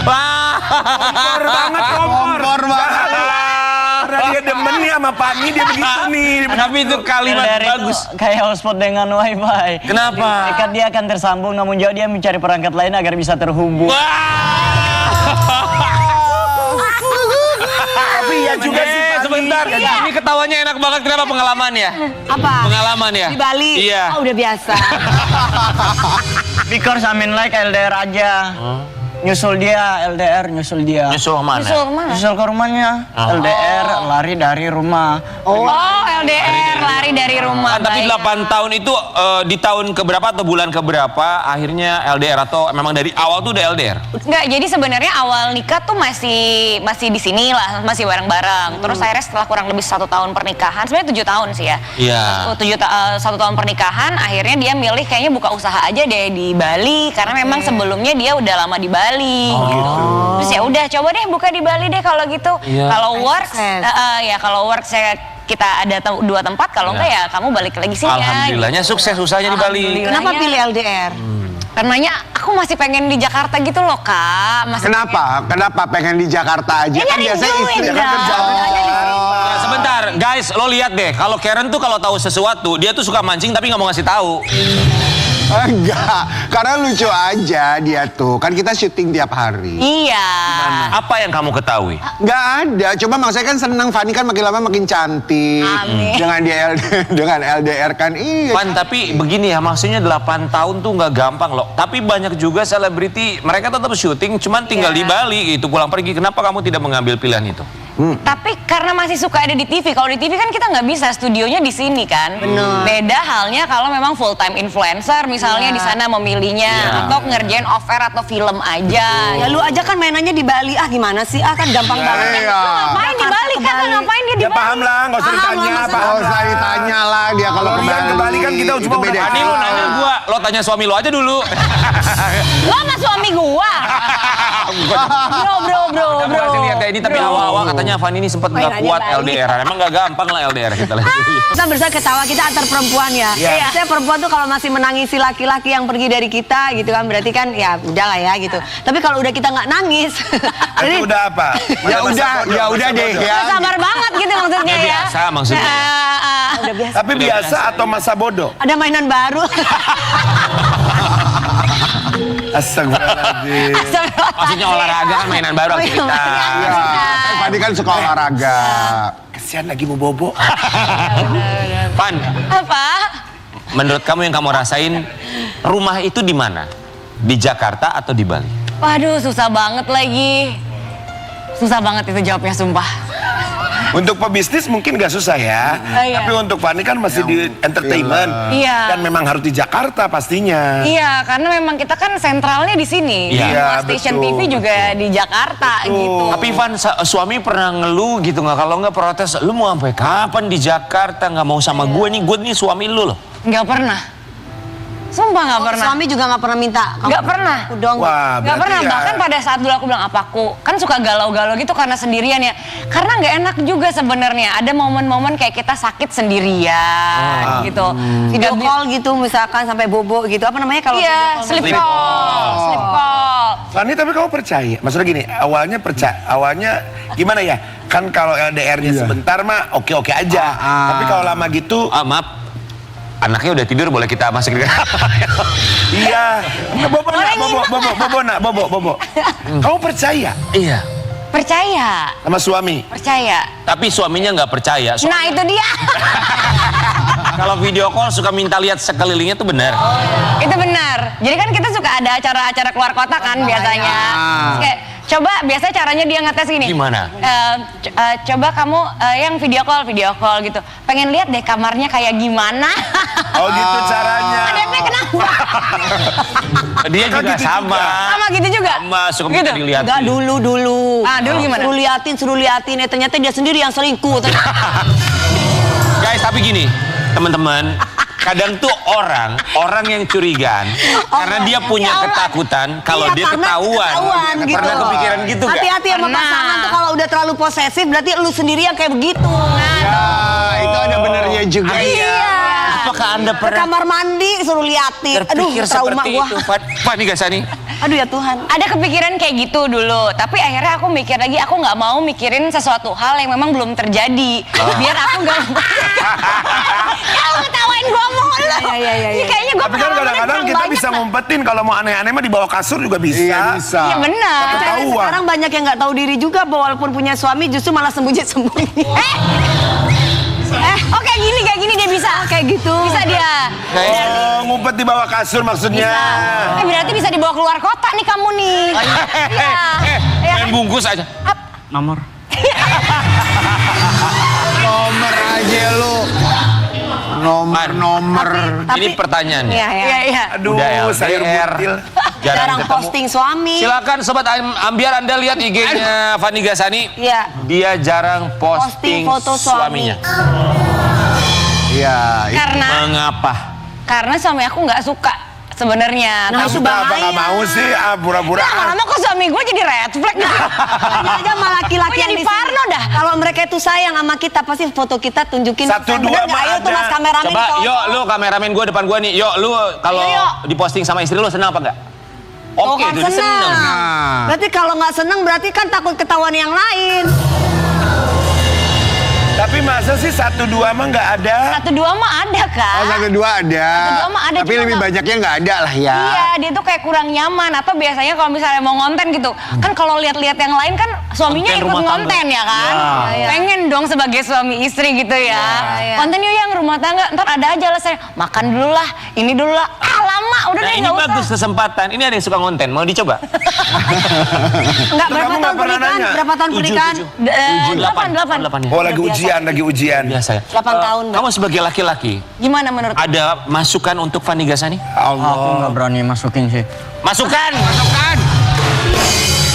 kompor banget kompor. Kompor banget. Karena dia demen nih sama Fani, dia begitu nih. Tapi itu kalimat LDR itu bagus. kayak hotspot dengan wifi. Kenapa? Ketika dia akan tersambung, namun jauh dia mencari perangkat lain agar bisa terhubung. Tapi ya juga sih Fani. Sebentar, ini ketawanya enak banget. Kenapa pengalaman ya? Apa? Pengalaman ya? Di Bali? Iya. Oh, udah biasa. Because I mean like LDR aja. Nyusul dia, LDR nyusul dia. Nyusul kemana? Nyusul kemana? Nyusul ke rumahnya. LDR lari dari rumah. Oh LDR lari dari rumah. Tapi Baik. 8 tahun itu di tahun keberapa atau bulan keberapa akhirnya LDR atau memang dari awal tuh udah LDR? Enggak, jadi sebenarnya awal nikah tuh masih di sini lah, masih bareng-bareng. Terus akhirnya setelah kurang lebih 1 tahun pernikahan, sebenarnya 7 tahun sih ya. Iya. 1 tahun pernikahan, akhirnya dia milih kayaknya buka usaha aja deh di Bali karena memang sebelumnya dia udah lama di Bali. Gitu. Terus ya udah coba deh buka di Bali deh kalau gitu. Iya. Kalau works, Sukses. ya kalau works saya kita ada dua tempat, kalau enggak ya kamu balik lagi sini ya. Alhamdulillahnya sukses usahanya di Bali. Alhamdulillah. Kenapa pilih LDR? Karenanya aku masih pengen di Jakarta gitu loh Kak. Masih Kenapa? Kenapa pengen di Jakarta aja? Ya, Kan nyari biasanya duit istri kan dong. kerja. Nah, sebentar, guys, lo lihat deh. Kalau Karen tuh kalau tahu sesuatu, dia tuh suka mancing tapi nggak mau ngasih tahu. Enggak, karena lucu aja dia tuh. Kan kita syuting tiap hari. Iya. Apa yang kamu ketahui? Nggak ada, coba maksudnya kan seneng Fanny kan makin lama makin cantik. Amin. Dengan dia dengan LDR kan iya. Pan, tapi begini ya, maksudnya 8 tahun tuh nggak gampang loh. Tapi banyak juga selebriti, mereka tetap syuting, cuman tinggal di Bali gitu, pulang pergi. Kenapa kamu tidak mengambil pilihan itu? Tapi karena masih suka ada di TV. Kalau di TV kan kita nggak bisa, studionya di sini kan. Beda halnya kalau memang full time influencer, misalnya di sana memilihnya atau ngerjain off-air atau film aja. Ya lu aja kan mainannya di Bali. Gimana sih? Kan gampang banget. Iya. Ngapain di Bali kan? Ngapain dia di Ya Bali? paham lah, nggak usah ditanya. Nggak Paham usah ditanya lah dia kalau Kalau dia ke Bali kan kita Itu cuma beda. Ani lu nanya gua, lo tanya suami lo aja dulu. Lo sama suami gua. Bro. Udah berhasil lihat ya ini, tapi awal-awal katanya Fanny ini sempat nggak Mainannya kuat Bali. LDR. Emang nggak gampang lah LDR kita lihat. Kita berusaha ketawa, kita antar perempuan ya. Iya. Saya perempuan tuh kalau masih menangisi laki-laki yang pergi dari kita gitu kan, berarti kan ya udah lah ya gitu. Tapi kalau udah kita nggak nangis, Itu udah apa? Ya udah deh ya. Sabar banget gitu maksudnya Ya, ya. biasa maksudnya. udah biasa. Tapi biasa atau masa bodoh? Ada mainan baru. Astagfirullahaladzim. Maksudnya olahraga kan mainan baru aktivitas. Iya, kan Fanny kan suka olahraga. Kesian lagi mau bobo. Pan, Apa? menurut kamu yang kamu rasain, rumah itu di mana? Di Jakarta atau di Bali? Waduh, susah banget lagi. Susah banget itu jawabnya, sumpah. Untuk pebisnis mungkin gak susah ya. Iya. Tapi untuk Fanny kan masih di entertainment. Iya. Dan memang harus di Jakarta pastinya. Iya, karena memang kita kan sentralnya di sini. Iya. Semua Iya, station betul, TV juga di Jakarta gitu. Tapi Van, suami pernah ngeluh gitu nggak? Kalau nggak protes, lu mau sampai kapan di Jakarta? Nggak mau sama gue nih suami lu loh. Nggak pernah. Sumpah nggak pernah. Suami juga nggak pernah minta. Nggak pernah. Aku dong. Wah, Nggak berarti pernah, ya. bahkan pada saat dulu aku bilang apa aku kan suka galau-galau gitu karena sendirian ya. Karena nggak enak juga sebenarnya. Ada momen-momen kayak kita sakit sendirian gitu. Video Nggak bi- call gitu misalkan sampai bobo gitu. Apa namanya kalau Iya, video sleep call? call, sleep call. Fanny, tapi kamu percaya? Maksudnya gini, awalnya gimana ya? Kan kalau LDR-nya sebentar mah oke-oke aja. Tapi kalau lama gitu, Maaf, anaknya udah tidur, boleh kita masukin ke iya. Bobo. Kamu percaya Iya. Percaya, sama suami? percaya. Tapi suaminya nggak percaya. Nah itu dia. Kalau video call suka minta lihat sekelilingnya tuh benar. Itu benar. Jadi kan kita suka ada acara-acara keluar kota kan biasanya. Terus kayak, coba biasanya caranya dia ngetes gini. Gimana? Coba kamu yang video call gitu. Pengen lihat deh kamarnya kayak gimana. Oh gitu caranya. DP kenapa? Dia juga sama. Sama gitu juga. Sama, suka minta Gitu? dilihat. Enggak dulu. Ah, dulu gimana? Suruh liatin. Ternyata dia sendiri yang selingkuh. Guys, tapi gini, teman-teman, kadang tuh orang yang curigaan karena dia punya ketakutan kalau Iya, dia karena ketahuan. gitu. Pernah kepikiran gitu gak? Hati-hati sama Pernah. pasangan tuh kalau udah terlalu posesif berarti lu sendiri yang kayak begitu. Ya, itu ada benernya juga. Iya. Apakah Anda Ke pernah kamar mandi suruh liatin. Aduh, terpikir trauma seperti gua. itu? Fani Gasani? Aduh ya Tuhan. Ada kepikiran kayak gitu dulu, tapi akhirnya aku mikir lagi, aku nggak mau mikirin sesuatu hal yang memang belum terjadi, biar aku nggak. Kamu ketawain gua mulu. Iya. Ini kayaknya gua Tapi kan kadang-kadang kita bisa ngumpetin kalau mau aneh-aneh mah di bawah kasur juga bisa. Iya bisa. Iya benar. Tapi ketahuan. Sekarang banyak yang nggak tahu diri juga walaupun punya suami justru malah sembunyi-sembunyi. Oh kayak gini dia bisa. Kayak gitu. Bisa dia. Oh, ngumpet di bawah kasur maksudnya. Berarti bisa dibawa keluar kota nih kamu nih. Iya. Iya. Main bungkus aja. Nomor. Nomor aja lu. Nomor. Ini pertanyaannya. Iya. Aduh, Udah sayur LDR. butil. Jarang ketemu. posting suami. Silakan sobat Ambiar, Anda lihat IG-nya Fani Gasani. Iya. Dia jarang Posting posting foto suami. suaminya. Iya. Karena Mengapa? suami aku nggak suka sebenarnya. Nah, Tapi- itu Apa bahaya. nggak mau sih? Pura-pura. Lama-lama kok suami gue jadi red flag gitu. Tanya aja sama laki-laki Gua yang jadi di sini. parno dah. Kalau mereka itu sayang sama kita, pasti foto kita tunjukin. Satu, Bener dua nggak? mah Ayo tuh ada. mas kameramen. Coba, tolong. yuk lu kameramen gue depan gue nih. Yuk lu kalau Ayo, yuk. diposting sama istri lu senang apa enggak? Oh, Oke, kan tuh dia seneng. Nah. Berarti kalau nggak seneng berarti kan takut ketahuan yang lain. Tapi masa sih 1, 2 mah nggak ada? 1, 2 mah ada Kak. Oh, 1, 2 ada. 1, 2 mah ada, Tapi cuma lebih nggak- banyaknya nggak ada lah ya. Iya, dia tuh kayak kurang nyaman atau biasanya kalau misalnya mau ngonten gitu. Kan kalau lihat-lihat yang lain kan suaminya Konten ikut rumah tangga. ngonten ya kan. Iya. Pengen dong sebagai suami istri gitu ya. Iya. Konten yuk yang rumah tangga, ntar ada aja alasannya. Makan dulu lah, ini dulu lah. Ah lama, udah Nah deh ini nggak bagus usah. kesempatan. Ini ada yang suka ngonten, mau dicoba? Enggak berapa Kamu nggak tahun pernah pernikahan? nanya? Berapa tahun pernikahan? 8. Oh lagi ujian, lagi ujian. Biasa ya. 8 tahun, Mbak. Kamu sebagai laki-laki, Gimana menurut? ada masukan untuk Fani Gasani? Aku nggak berani masukin sih. Masukan!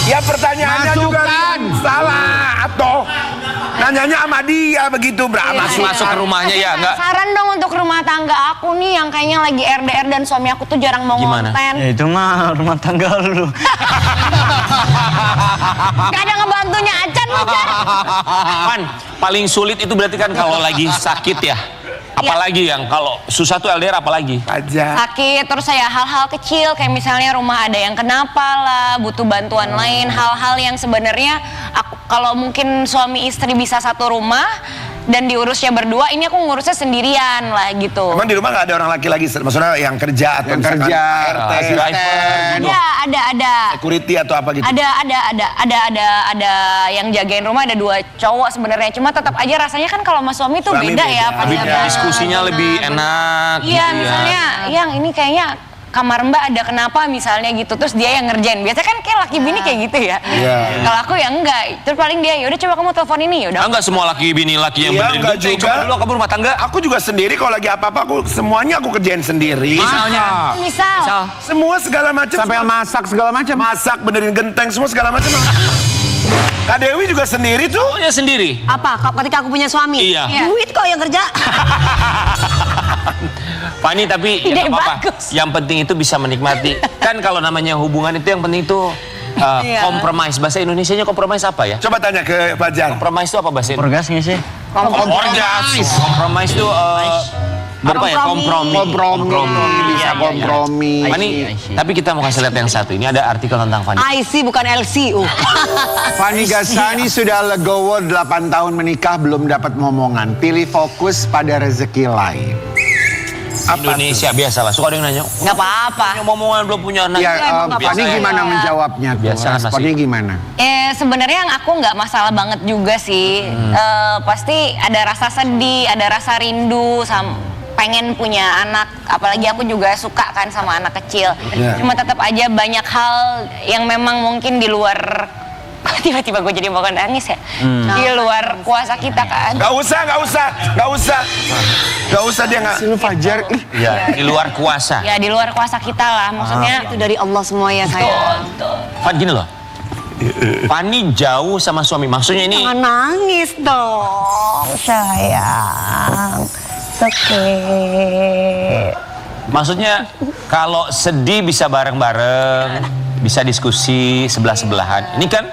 Ya pertanyaannya juga Masukan. salah atau nanyanya sama dia begitu Masuk ke rumahnya ya, enggak? Saran dong untuk rumah tangga aku nih yang kayaknya lagi RDR dan suami aku tuh jarang mau Gimana? ngonten. Ya itu mah rumah tangga lu. Gak ada ngebantunya Acan lu, Jan. Pan, paling sulit itu berarti kan kalau lagi sakit ya. Apalagi yang kalau susah tuh LDR apalagi? aja. Sakit, terus saya hal-hal kecil kayak misalnya rumah ada yang kenapa lah, butuh bantuan lain, hal-hal yang sebenarnya aku kalau mungkin suami istri bisa satu rumah dan diurusnya berdua, ini aku ngurusnya sendirian lah gitu. Emang di rumah nggak ada orang laki lagi, maksudnya yang kerja atau Yang misalkan kerja, RT, driver gitu. Ya, ada. security atau apa gitu. Ada yang jagain rumah, ada 2 cowok sebenarnya. Cuma tetap aja rasanya kan kalau sama suami tuh Suami beda beda. ya. Tapi Pas diskusinya lebih enak Iya, gitu ya. misalnya yang ini kayaknya kamar Mbak ada kenapa misalnya gitu, terus dia yang ngerjain. Biasanya kan kayak laki bini kayak gitu ya. Iya. Kalau aku ya enggak. Terus paling dia, yaudah coba kamu telepon ini, yaudah. Enggak semua laki bini laki yang Iya, benerin enggak genteng. juga. Coba dulu kamu rumah tangga. Aku juga sendiri kalau lagi apa-apa semuanya aku kerjain sendiri. Misalnya. Misal. Semua segala macam. Sampai masak segala macam. masak, benerin genteng, semua segala macam. Kak Dewi juga sendiri tuh. Oh ya sendiri. Apa? Ketika aku punya suami? Iya. Duit kok yang kerja. Fani tapi ya Ide nggak apa-apa. bagus. Yang penting itu bisa menikmati. Kan kalau namanya hubungan itu yang penting itu compromise. Bahasa Indonesianya compromise apa ya? Coba tanya ke Fajar. Compromise itu apa bahasa Indonesia? Orgas nggak sih? Orgas. Compromise itu apa ya? Kompromi. Kompromi, bisa kompromi. Fani, tapi kita mau kasih lihat yang satu. Ini ada artikel tentang Fani. IC bukan LCU. Fani Gasani sudah legowo 8 tahun menikah belum dapat momongan. Pilih fokus pada rezeki lain. Indonesia biasalah. Suka ada yang nanya. Nggak apa-apa. Punya momongan belum punya anak. Ya, Emang Fani biasa ya. gimana menjawabnya? tuh? Biasa kan Responnya masih. gimana? Sebenarnya yang aku nggak masalah banget juga sih. Pasti ada rasa sedih, ada rasa rindu, pengen punya anak. Apalagi aku juga suka kan sama anak kecil. Iya. Cuma tetap aja banyak hal yang memang mungkin di luar. Tiba-tiba gue jadi mau nangis ya. Di luar kuasa kita kan. Gak usah dia nggak. Sini Fajar. Ih, Iya, di luar kuasa. Ya di luar kuasa kita lah. Maksudnya Itu dari Allah semua ya sayang. Fan gini loh. Fani jauh sama suami. Maksudnya ini Jangan nangis dong, sayang. Oke. maksudnya kalau sedih bisa bareng-bareng, bisa diskusi sebelah-sebelahan. Ini kan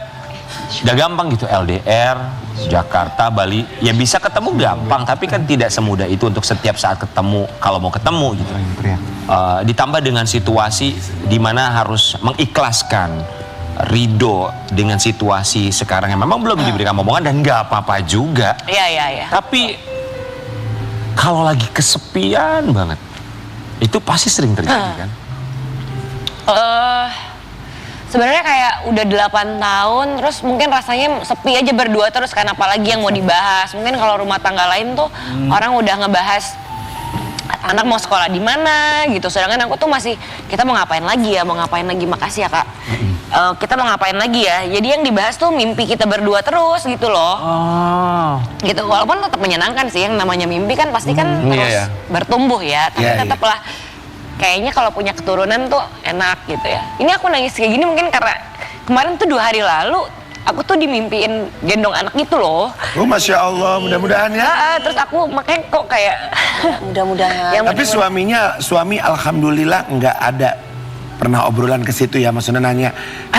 udah gampang gitu LDR, Jakarta, Bali. Ya bisa ketemu gampang, tapi kan tidak semudah itu untuk setiap saat ketemu kalau mau ketemu gitu. Ditambah dengan situasi di mana harus mengikhlaskan ridho dengan situasi sekarang yang memang belum diberikan momongan dan nggak apa-apa juga. iya. Tapi kalau lagi kesepian banget, itu pasti sering terjadi kan? Sebenarnya kayak udah 8 tahun, terus mungkin rasanya sepi aja berdua terus kan, apalagi yang mau dibahas. Mungkin kalau rumah tangga lain tuh orang udah ngebahas anak mau sekolah di mana gitu. Sedangkan aku tuh masih, kita mau ngapain lagi ya, mau ngapain lagi, makasih ya Kak. Kita mau ngapain lagi ya. Jadi yang dibahas tuh mimpi kita berdua terus gitu loh. Gitu, walaupun tetap menyenangkan sih, yang namanya mimpi kan pasti kan terus bertumbuh ya. Tapi Iya, iya. tetaplah kayaknya kalau punya keturunan tuh enak gitu ya. Ini aku nangis kayak gini mungkin karena kemarin tuh 2 hari lalu aku tuh dimimpiin gendong anak gitu loh. Oh, Masya Allah, mudah-mudahan ya. Terus aku makanya kok kayak Mudah-mudahan. yang Tapi suami alhamdulillah nggak ada pernah obrolan ke situ ya, maksudnya nanya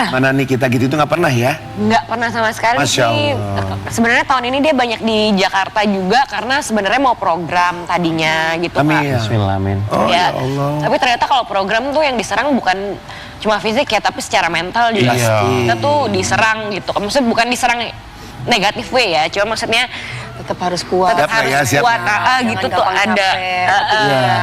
mana nih kita gitu itu nggak pernah ya? nggak pernah sama sekali Masya sih. Allah. Sebenarnya tahun ini dia banyak di Jakarta juga karena sebenarnya mau program tadinya gitu Amin. Kak. Bismillah, amin. Oh Ya, ya Allah. tapi ternyata kalau program tuh yang diserang bukan cuma fisik ya, tapi secara mental juga. Iya. Kita tuh diserang gitu. Maksudnya bukan diserang negatif way ya, cuma maksudnya Tetap harus kuat. tetap Siap harus ya, siap kuat. ya. Gitu Jangan tuh gampang ada. capek, Ya.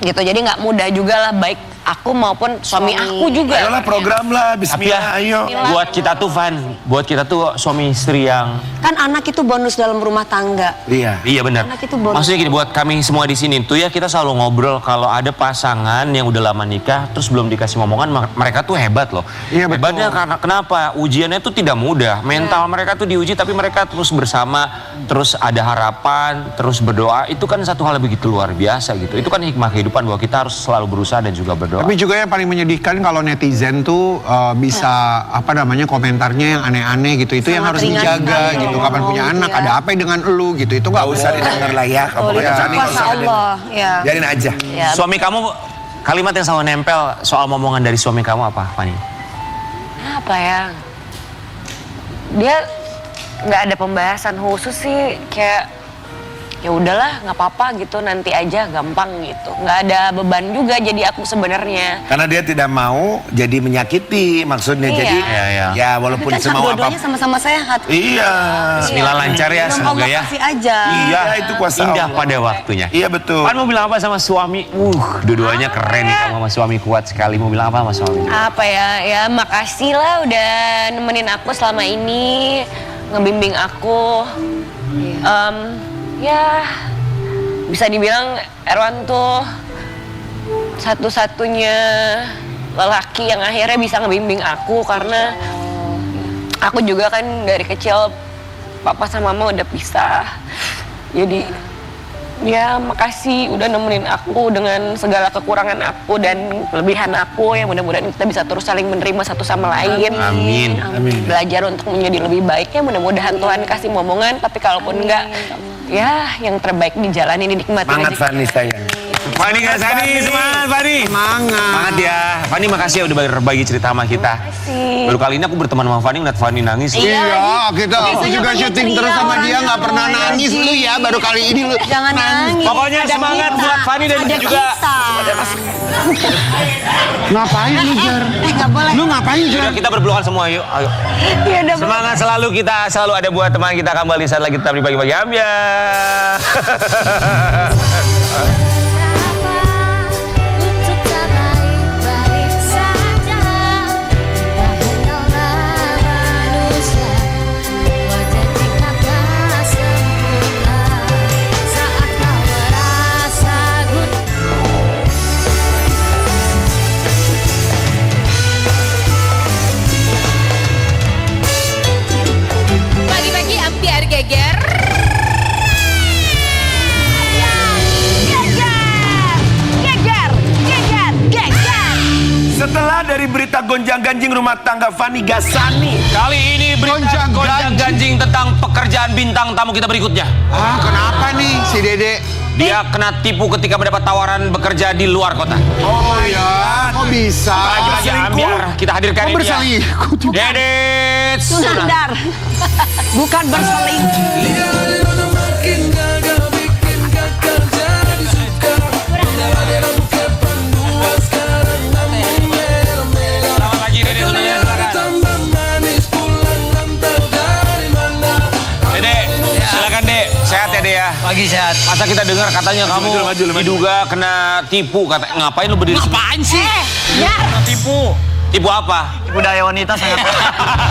Gitu, jadi nggak mudah juga lah, baik aku maupun suami aku juga. Ayolah program lah, Tapi Bismillah, ayo. buat kita tuh Van, buat kita tuh suami istri yang Kan anak itu bonus dalam rumah tangga. Iya. iya benar. Anak itu bonus. Maksudnya gini, buat kami semua di sini tuh ya kita selalu ngobrol kalau ada pasangan yang udah lama nikah terus belum dikasih momongan, mereka tuh hebat loh. Iya, betul. Hebatnya karena kenapa? Ujiannya tuh tidak mudah. Mental mereka tuh diuji tapi mereka terus bersama, terus ada harapan, terus berdoa. Itu kan satu hal yang begitu luar biasa gitu. Itu kan hikmah kehidupan bahwa kita harus selalu berusaha dan juga berdoa. Tapi juga yang paling menyedihkan kalau netizen tuh bisa apa namanya komentarnya yang aneh-aneh gitu. Itu yang Sangat harus ringan dijaga sekali gitu. ya. Kapan punya Oh, anak, gitu ya. ada apa dengan elu gitu. Itu Gak nggak usah boleh. didengar lah ya. Kamu Oh, itu Sani, nggak kuasa usah didengar. Allah. Ya. Biarin aja. Ya, Suami kamu, kalimat yang selalu nempel soal momongan dari suami kamu apa, Fani? apa ya? Dia nggak ada pembahasan khusus sih, kayak ya udahlah nggak apa-apa gitu, nanti aja gampang gitu, nggak ada beban juga jadi aku sebenarnya. Karena dia tidak mau jadi menyakiti, maksudnya. Iya. Jadi Iya, iya. ya walaupun Tapi kan semau dua-duanya apa. sama-sama sehat. Iya. Bismillah lancar ya, Belum semoga Allah ya. kasih aja. Iya, itu kuasa Indah Allah. pada waktunya. Iya betul. Pan mau bilang apa sama suami? Dua-duanya keren nih kamu sama suami, kuat sekali. Mau bilang apa sama suami? Apa ya, ya makasih lah udah nemenin aku selama ini, ngebimbing aku. Ya bisa dibilang Erwan tuh satu-satunya lelaki yang akhirnya bisa ngebimbing aku, karena aku juga kan dari kecil papa sama mama udah pisah. Jadi ya makasih udah nemenin aku dengan segala kekurangan aku dan kelebihan aku, yang mudah-mudahan kita bisa terus saling menerima satu sama lain. Amin. Amin. Belajar untuk menjadi lebih baik ya, mudah-mudahan Tuhan kasih momongan, tapi kalaupun enggak ya yang terbaik dijalani, dinikmati Semangat aja. Fani sayang. Fani Gasani, semangat Fani. Semangat ya. Fani makasih ya udah berbagi cerita sama kita. Makasih. Baru kali ini aku berteman sama Fani, ngeliat Fani nangis. Iya, kita aku juga syuting terus sama dia nggak pernah nangis lu ya. Baru kali ini lu. Jangan nangis. Pokoknya Ada semangat kita. buat Fani dan Ada juga kita. Ngapain lu Jar? Nggak boleh. Lu ngapain Jar? Udah, kita berpelukan semua, yuk. Ayo. Ya udah. Semangat selalu, kita selalu ada buat teman kita kembali saat lagi tetap di pagi-pagi Ambia. Untuk tak baik-baik saja, hanyalah manusia, wajar jika tak sempurna. Saat kau merasa pagi-pagi ambiar geger. Setelah dari berita gonjang-ganjing rumah tangga Fani Gasani. Kali ini berita Gonjang-ganjing. gonjang-ganjing tentang pekerjaan bintang tamu kita berikutnya. Ah, kenapa nih si Dede? Dia kena tipu ketika mendapat tawaran bekerja di luar kota. Oh ya, kok bisa? Pagi-pagi Ambiar, kita hadirkan Kok ini dia. berselingkuh juga? Dedet Sunandar. Sunandar. Bukan berselingkuh. Selamat pagi Dedet Sunandar, silakan. Dede, silakan Dek. Sehat ya Dek ya? Pagi sehat. Masa kita dengar katanya kamu diduga kena tipu, ngapain lu berdiri? Ngapain sih? Kena tipu. Tipu apa? Tipu daya wanita sangat.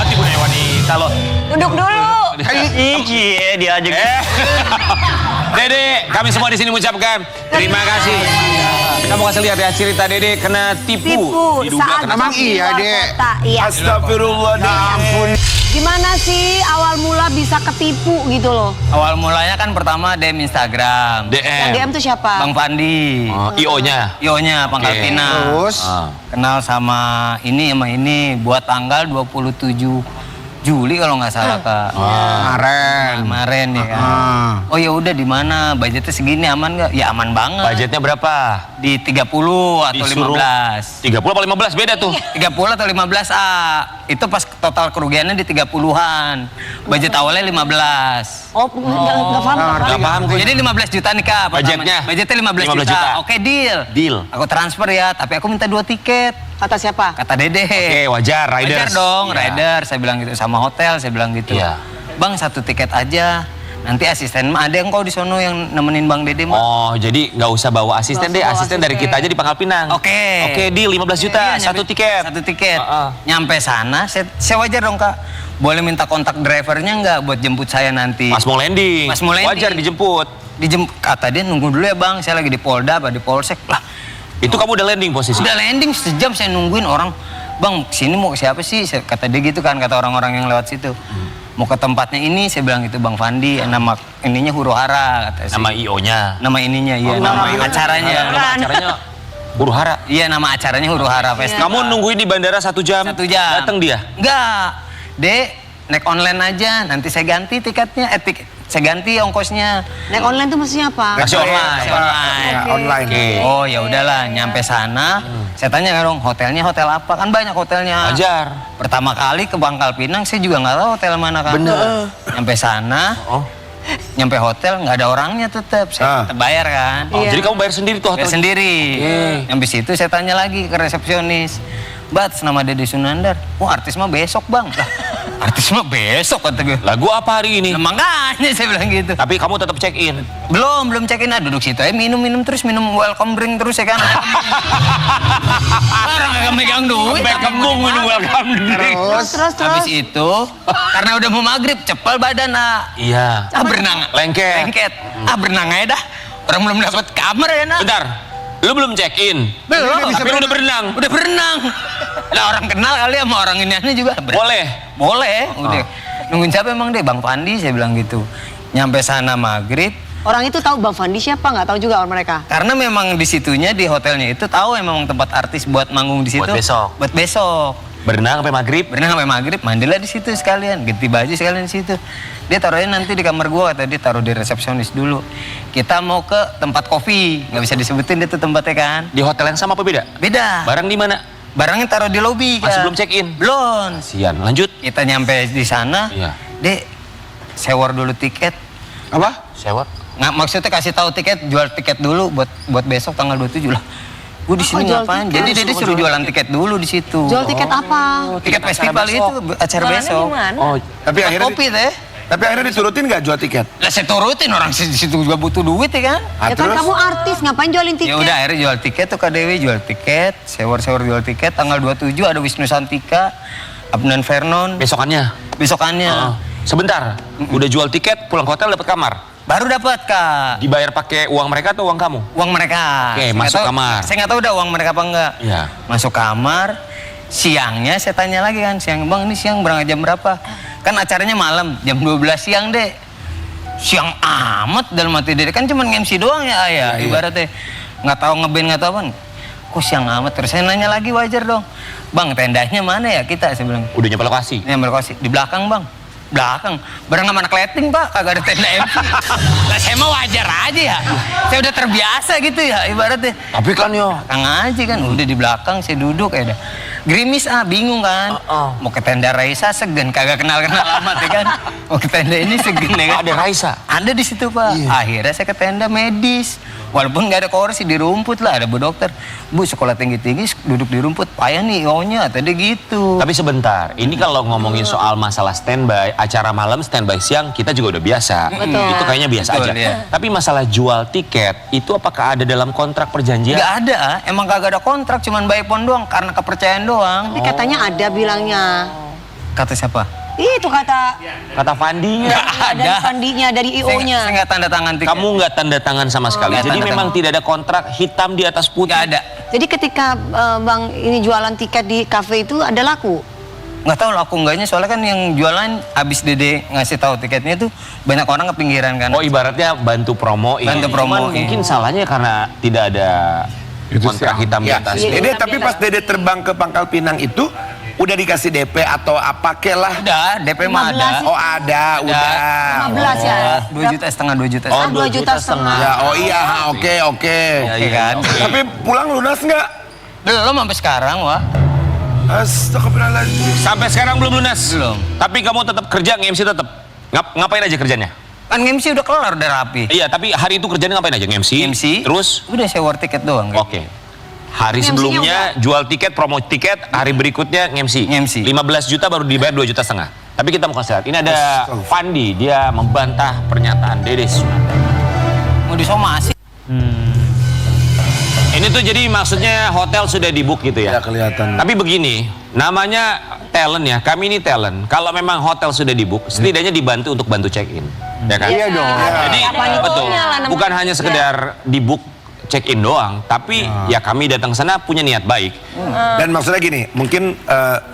Tipu daya wanita lo. Duduk dulu. Iya dia aja. Dede, kami semua di sini mengucapkan terima kasih. Kita mau kasih lihat ya cerita Dede kena tipu. Tipu saat Emang di iya, luar Dek? kota. Iya. Astagfirullah. Ya ampun. Gimana sih awal mula bisa ketipu gitu loh? Awal mulanya kan pertama DM Instagram. Yang DM tuh siapa? Bang Pandi. Oh, IO-nya. Ionya Pangkal Oke. Pinang. Terus? Ah. Kenal sama ini buat tanggal 27 Juli kalau nggak salah Kak. Kemarin ya kan. Oh ya udah di mana? Budgetnya segini aman nggak? Ya aman banget. Budgetnya berapa? Di 30 atau 15. 30 apa 15 beda tuh. 30 atau 15 itu pas total kerugiannya di 30-an. Budget awalnya 15. Oh, nggak paham. Nggak paham gue. Jadi 15 juta nih Kak. Budgetnya? Budgetnya 15 15 juta. juta. Oke deal. Deal. Aku transfer ya, tapi aku minta 2 tiket. Kata siapa? Kata Dede. Oke, wajar, Wajar riders. dong, Iya. rider. Saya bilang gitu, sama hotel saya bilang gitu. Iya. Bang 1 tiket aja. Nanti asisten mah ada yang kau di sono yang nemenin Bang Dede mah. Oh, jadi nggak usah bawa asisten deh. Asisten dari kita aja di Pangkal Pinang. Oke. Oke, deal 15 juta, Iya, 1 tiket. 1 tiket. Heeh. Nyampe sana, saya wajar dong Kak. Boleh minta kontak drivernya nggak buat jemput saya nanti? Pas mau landing. Pas mau landing. Wajar dijemput. Kata dia nunggu dulu ya Bang, saya lagi di Polda apa di Polsek. Lah, Itu kamu udah landing posisi? udah landing sejam saya nungguin orang. Bang, sini mau ke siapa sih? Kata dia gitu kan, kata orang-orang yang lewat situ. Mau ke tempatnya ini, saya bilang gitu Bang Fandi, nama ininya Huru Hara kata sih. Nama IO-nya. Nama ininya, iya, nama acaranya. Nama acaranya Huru Hara. Iya, nama acaranya Huru Hara Festival. Kamu nungguin di bandara 1 jam. 1 jam. Datang dia. Enggak. Dek, naik online aja, nanti saya ganti tiketnya, saya ganti ongkosnya. Naik online tuh maksudnya apa? Taksi online. Ya, online. Oke. Oh ya udahlah, nyampe sana, saya tanya dong, hotelnya hotel apa? Kan banyak hotelnya. Wajar. Pertama kali ke Pangkal Pinang, saya juga nggak tahu hotel mana kan. Bener. Nyampe sana, nyampe hotel nggak ada orangnya tetap, saya tetap bayar kan. Oh, jadi kamu bayar sendiri tuh Bayar hotel? sendiri. Nyampe situ saya tanya lagi ke resepsionis. Bat, nama Dede Sunandar. Oh artis mah besok bang. Lah, artis mah besok kata gue. Lagu apa hari ini? Nah, makanya saya bilang gitu. Tapi kamu tetap check in. Belum check-in, duduk situ aja minum terus, minum welcome drink terus ya kan. Orang gak megang duit. Sampai kembung minum welcome drink. Terus. Habis itu, karena udah mau maghrib, cepel badan Iya. berenang. Lengket. Berenang aja dah. Orang belum dapat kamar ya nak. Bentar. Lu belum check in. Belum. Tapi lu udah berenang. Udah berenang. Lah orang kenal kali sama orang ini juga. Boleh. Boleh. Udah. Nungguin siapa emang deh? Bang Fandi saya bilang gitu. Nyampe sana maghrib. Orang itu tahu Bang Fandi siapa? Nggak tahu juga orang mereka. Karena memang di situnya di hotelnya itu tahu memang tempat artis buat manggung di situ. Buat besok. Buat besok. Berenang sampai maghrib. Berenang sampai maghrib, mandilah di situ sekalian, ganti baju sekalian di situ. Dia taruhnya nanti di kamar gua, kata dia taruh di resepsionis dulu. Kita mau ke tempat kopi, nggak bisa disebutin itu tempatnya kan? Di hotel yang sama apa beda? Beda. Barang di mana? Barangnya taruh di lobi. Masih Kak. belum check in? Belum. Sian. Lanjut. Kita nyampe di sana, Iya. Dek, sewa dulu tiket. Apa? Sewa. Nggak, maksudnya kasih tahu tiket, jual tiket dulu buat besok tanggal 27 lah. Gue di sini jual ngapain? tiket? Jadi dia suruh jualan tiket dulu di situ. Jual tiket apa? Tiket festival itu acara besok. Oh, Tapi Buat akhirnya kopi teh. tapi akhirnya diturutin nggak jual tiket? Lah saya turutin, orang di situ juga butuh duit ya kan. Ah, Ya kan terus? kamu artis, ngapain jualin tiket? Ya udah akhirnya jual tiket tuh Kak Dewi jual tiket, sewa jual tiket tanggal 27 ada Wisnu Santika, Abnan Vernon besokannya. besokannya. Heeh. Sebentar. Udah jual tiket, pulang ke hotel dapat kamar. Baru dapat Kak. Dibayar pakai uang mereka atau uang kamu? Uang mereka. Oke, Saya nggak masuk tahu- kamar. Saya nggak tahu udah uang mereka apa enggak. Iya. Masuk kamar. Siangnya saya tanya lagi kan, siang Bang ini siang berangkat jam berapa? Kan acaranya malam, jam 12 siang deh. Siang amat dalam hati dia kan cuma MC doang ya ayah. Ibaratnya nggak tahu ngeband nggak tahu apa. Kok siang amat? Terus saya nanya lagi wajar dong. Bang tendanya mana ya kita? Saya bilang. Udah nyampe lokasi. Ini lokasi di belakang bang. Belakang, bareng sama anak lighting pak, kagak ada tenda MC. Lah saya mah wajar aja ya. Saya udah terbiasa gitu ya ibaratnya. Tapi kan yo. Kang aja kan, udah di belakang saya duduk ya dah. Gerimis bingung kan. Mau ke tenda Raisa segen, kagak kenal-kenal amat ya kan. Mau ke tenda ini segen ya kan. Ada Raisa. Ada di situ pak. Akhirnya saya ke tenda medis. Walaupun nggak ada kursi di rumput lah, ada bu dokter. Bu sekolah tinggi-tinggi duduk di rumput, payah nih ionya, tadi gitu. Tapi sebentar, ini kalau ngomongin soal masalah standby, acara malam standby siang kita juga udah biasa. Betul. Itu kayaknya biasa Betul, aja. iya. Tapi masalah jual tiket, itu apakah ada dalam kontrak perjanjian? Nggak ada, emang kagak ada kontrak, cuman by phone doang, karena kepercayaan doang. Tapi katanya ada bilangnya. Kata siapa? Itu kata Kata Fandinya. Nggak dari ada. Fandinya, dari Saya IO-nya. nggak tanda tangan tiket. Kamu nggak tanda tangan sama sekali. Nggak Jadi tanda memang tangan. tidak ada kontrak hitam di atas putih. Nggak ada. Jadi ketika Bang ini jualan tiket di kafe itu ada laku? Nggak tahu laku enggaknya, soalnya kan yang jualan abis Dede ngasih tahu tiketnya tuh banyak orang kepinggiran kan. Oh ibaratnya bantu promoin. Bantu Cuman promoin. mungkin salahnya karena tidak ada Itu kontrak sih. hitam di Ya. atas. Dede, tapi pas Dede terbang ke Pangkal Pinang itu Udah dikasih DP atau apa kek lah? Udah, DP mah 15 ada. sih. Oh ada, udah. 15 ya? 2 juta setengah, 2 juta. Oh, 2 juta setengah. Ya, oh iya, oke. Iya kan? Tapi pulang lunas nggak? Belum sampai sekarang, Wak. Astagfirullahaladzim. Sampai sekarang belum lunas. Belum. Tapi kamu tetap kerja nge-MC tetap. Ngapain aja kerjanya? Kan MC udah kelar, udah rapi. Iya, tapi hari itu kerjanya ngapain aja? Nge-MC? MC. Terus? Udah sewa tiket doang. Oke. Hari MC-nya sebelumnya jual tiket, promo tiket, hari berikutnya nge-MC. Nge-MC. 15 juta baru dibayar 2 juta setengah. Tapi kita mau kasih lihat. Ini ada Fandi, dia membantah pernyataan Dede Sunanda. Mau disomasi. Ini tuh jadi maksudnya hotel sudah di-book gitu ya. Ya kelihatan. Tapi begini, namanya talent ya, kami ini talent. Kalau memang hotel sudah di-book, setidaknya dibantu untuk bantu check-in. Ya kan? Iya dong. Jadi betul, bukan hanya sekedar di-book check-in doang, tapi ya kami datang sana punya niat baik. Dan maksudnya gini, mungkin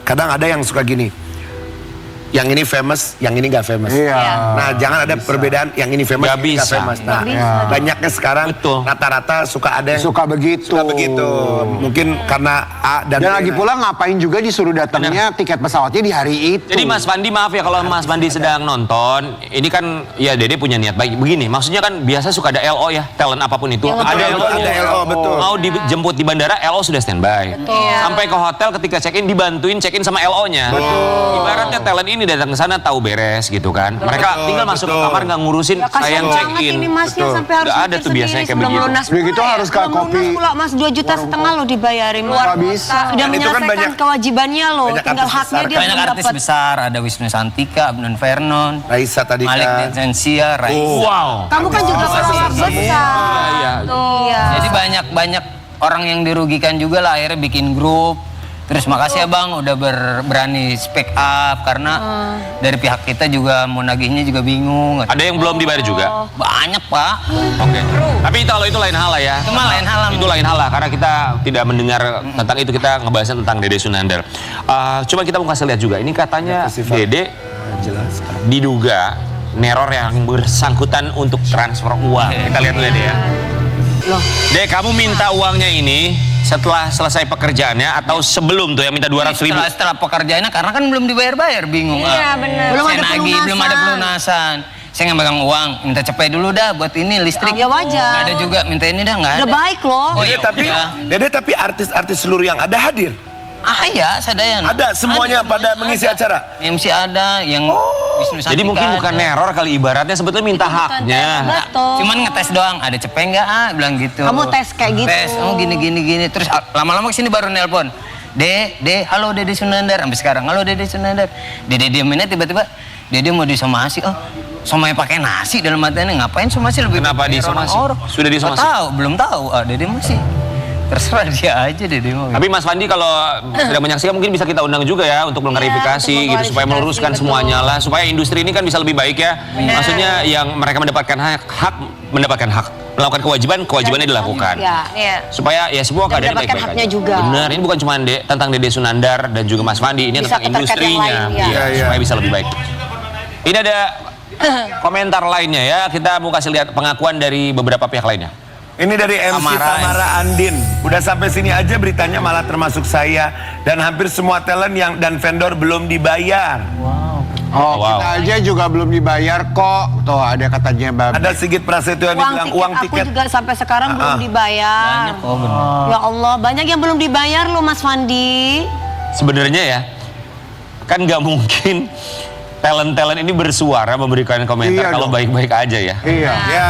kadang ada yang suka gini. Yang ini famous, yang ini gak famous. Iya. Nah, jangan ada perbedaan yang ini famous, Nggak yang ini bisa. famous. Nah, banyaknya sekarang Betul. rata-rata suka ada yang Suka begitu. suka begitu. Mungkin karena A dan Dan B. lagi pula ngapain juga disuruh datangnya tiket pesawatnya di hari itu. Jadi Mas Fandi maaf ya kalau Mas Fandi sedang nonton, ini kan ya Dede punya niat baik. Begini, maksudnya kan biasa suka ada LO ya, talent apapun itu. Ada LO, betul. Mau dijemput di bandara, LO sudah standby. Sampai ke hotel ketika check-in dibantuin check-in sama LO-nya. Ibaratnya talent ini datang ke sana tahu beres gitu kan. Mereka tinggal masuk ke kamar nggak ngurusin saya yang check-in. Ini masnya sampai harus Nggak ada mikir tuh biasanya sendiri kayak sebelum begitu. lunas Udah gitu pula ya. harus ke Sebelum kopi. lunas pula Mas 2 juta setengah lo dibayarin. Nggak bisa. Sudah Dan itu kan menyelesaikan banyak- kewajibannya lo. banyak Tinggal artis haknya besar. dia Banyak belum artis dapat. besar, ada Wisnu Santika, Abnon Vernon, Raisa tadi Malik kan. Densia, Raisa. Wow. Kamu kan juga follower besar. Iya. Iya. Jadi banyak orang yang dirugikan juga lah akhirnya bikin grup. Terus makasih ya Bang udah berani speak up karena dari pihak kita juga mau nagihnya juga bingung. Ada yang belum dibayar juga? Banyak Pak. Oke. Tapi kalau itu lain hal lah ya. Itu mah lain hal lah. Itu lain hal lah karena kita tidak mendengar tentang itu, kita ngebahasnya tentang Dede Sunandar. Coba kita mau kasih lihat juga. Ini katanya Dede diduga neror yang bersangkutan untuk transfer uang. Kita lihat dulu ya Dede ya. Dek, kamu minta uangnya ini setelah selesai pekerjaannya atau sebelum tuh yang minta 200.000? Setelah pekerjaannya karena kan belum dibayar-bayar bingung. Iya, bener. Belum Belum ada ada pelunasan. belum ada pelunasan. Saya nggak megang uang, minta cepet dulu dah buat ini listrik. Ya wajar. Nggak ada juga, minta ini dah nggak ada. Udah baik loh. Oh iya, Tapi udah. Dede tapi artis-artis seluruh yang ada hadir. Ah iya, Sadayan. Ada semuanya pada mengisi acara. MC ada yang Wisnu Santika. Jadi mungkin ada. bukan neror kali, ibaratnya sebetulnya minta haknya. Betul. Cuman ngetes doang, ada cepet nggak? Bilang gitu. Kamu tes kayak gitu. Tes, oh gini. Terus lama-lama kesini baru nelpon. Halo Dede Sunandar. Sampai sekarang, halo Dede Sunandar. Dede diaminnya tiba-tiba, Dede mau disomasi. Oh, somai pakai nasi dalam artiannya ngapain somasi lebih Kenapa pakai disomasi? orang-orang? Sudah disomasi? Nggak tahu, belum tahu. Dede masih terserah dia aja Dede mau. Tapi Mas Fandi kalau sedang menyaksikan mungkin bisa kita undang juga ya untuk mengklarifikasi untuk gitu supaya meluruskan betul. semuanya lah, supaya industri ini kan bisa lebih baik ya. Maksudnya yang mereka mendapatkan hak mendapatkan hak, melakukan kewajibannya dilakukan. Iya. Supaya ya semua Dan keadaan mendapatkan baik-baik haknya aja. juga. Benar, ini bukan cuma tentang Dede Sunandar dan juga Mas Fandi, ini Bisa tentang keterkait yang industrinya. lain, ya. Iya. Supaya bisa lebih baik. Ini ada komentar lainnya ya, kita mau kasih lihat pengakuan dari beberapa pihak lainnya. Ini dari MC Tamara Andin. Udah sampai sini aja beritanya malah termasuk saya dan hampir semua talent yang dan vendor belum dibayar. Oh, Wow. kita aja juga belum dibayar kok. Tuh ada katanya Babe. Ada Sigit Prasetyo yang dibilang uang Aku tiket. juga sampai sekarang belum dibayar. Banyak, oh benar. Ya Allah, banyak yang belum dibayar loh Mas Fandi. Sebenarnya ya, kan nggak mungkin talent-talent ini bersuara memberikan komentar Iya kalau dong. baik-baik aja ya. Iya. Ya.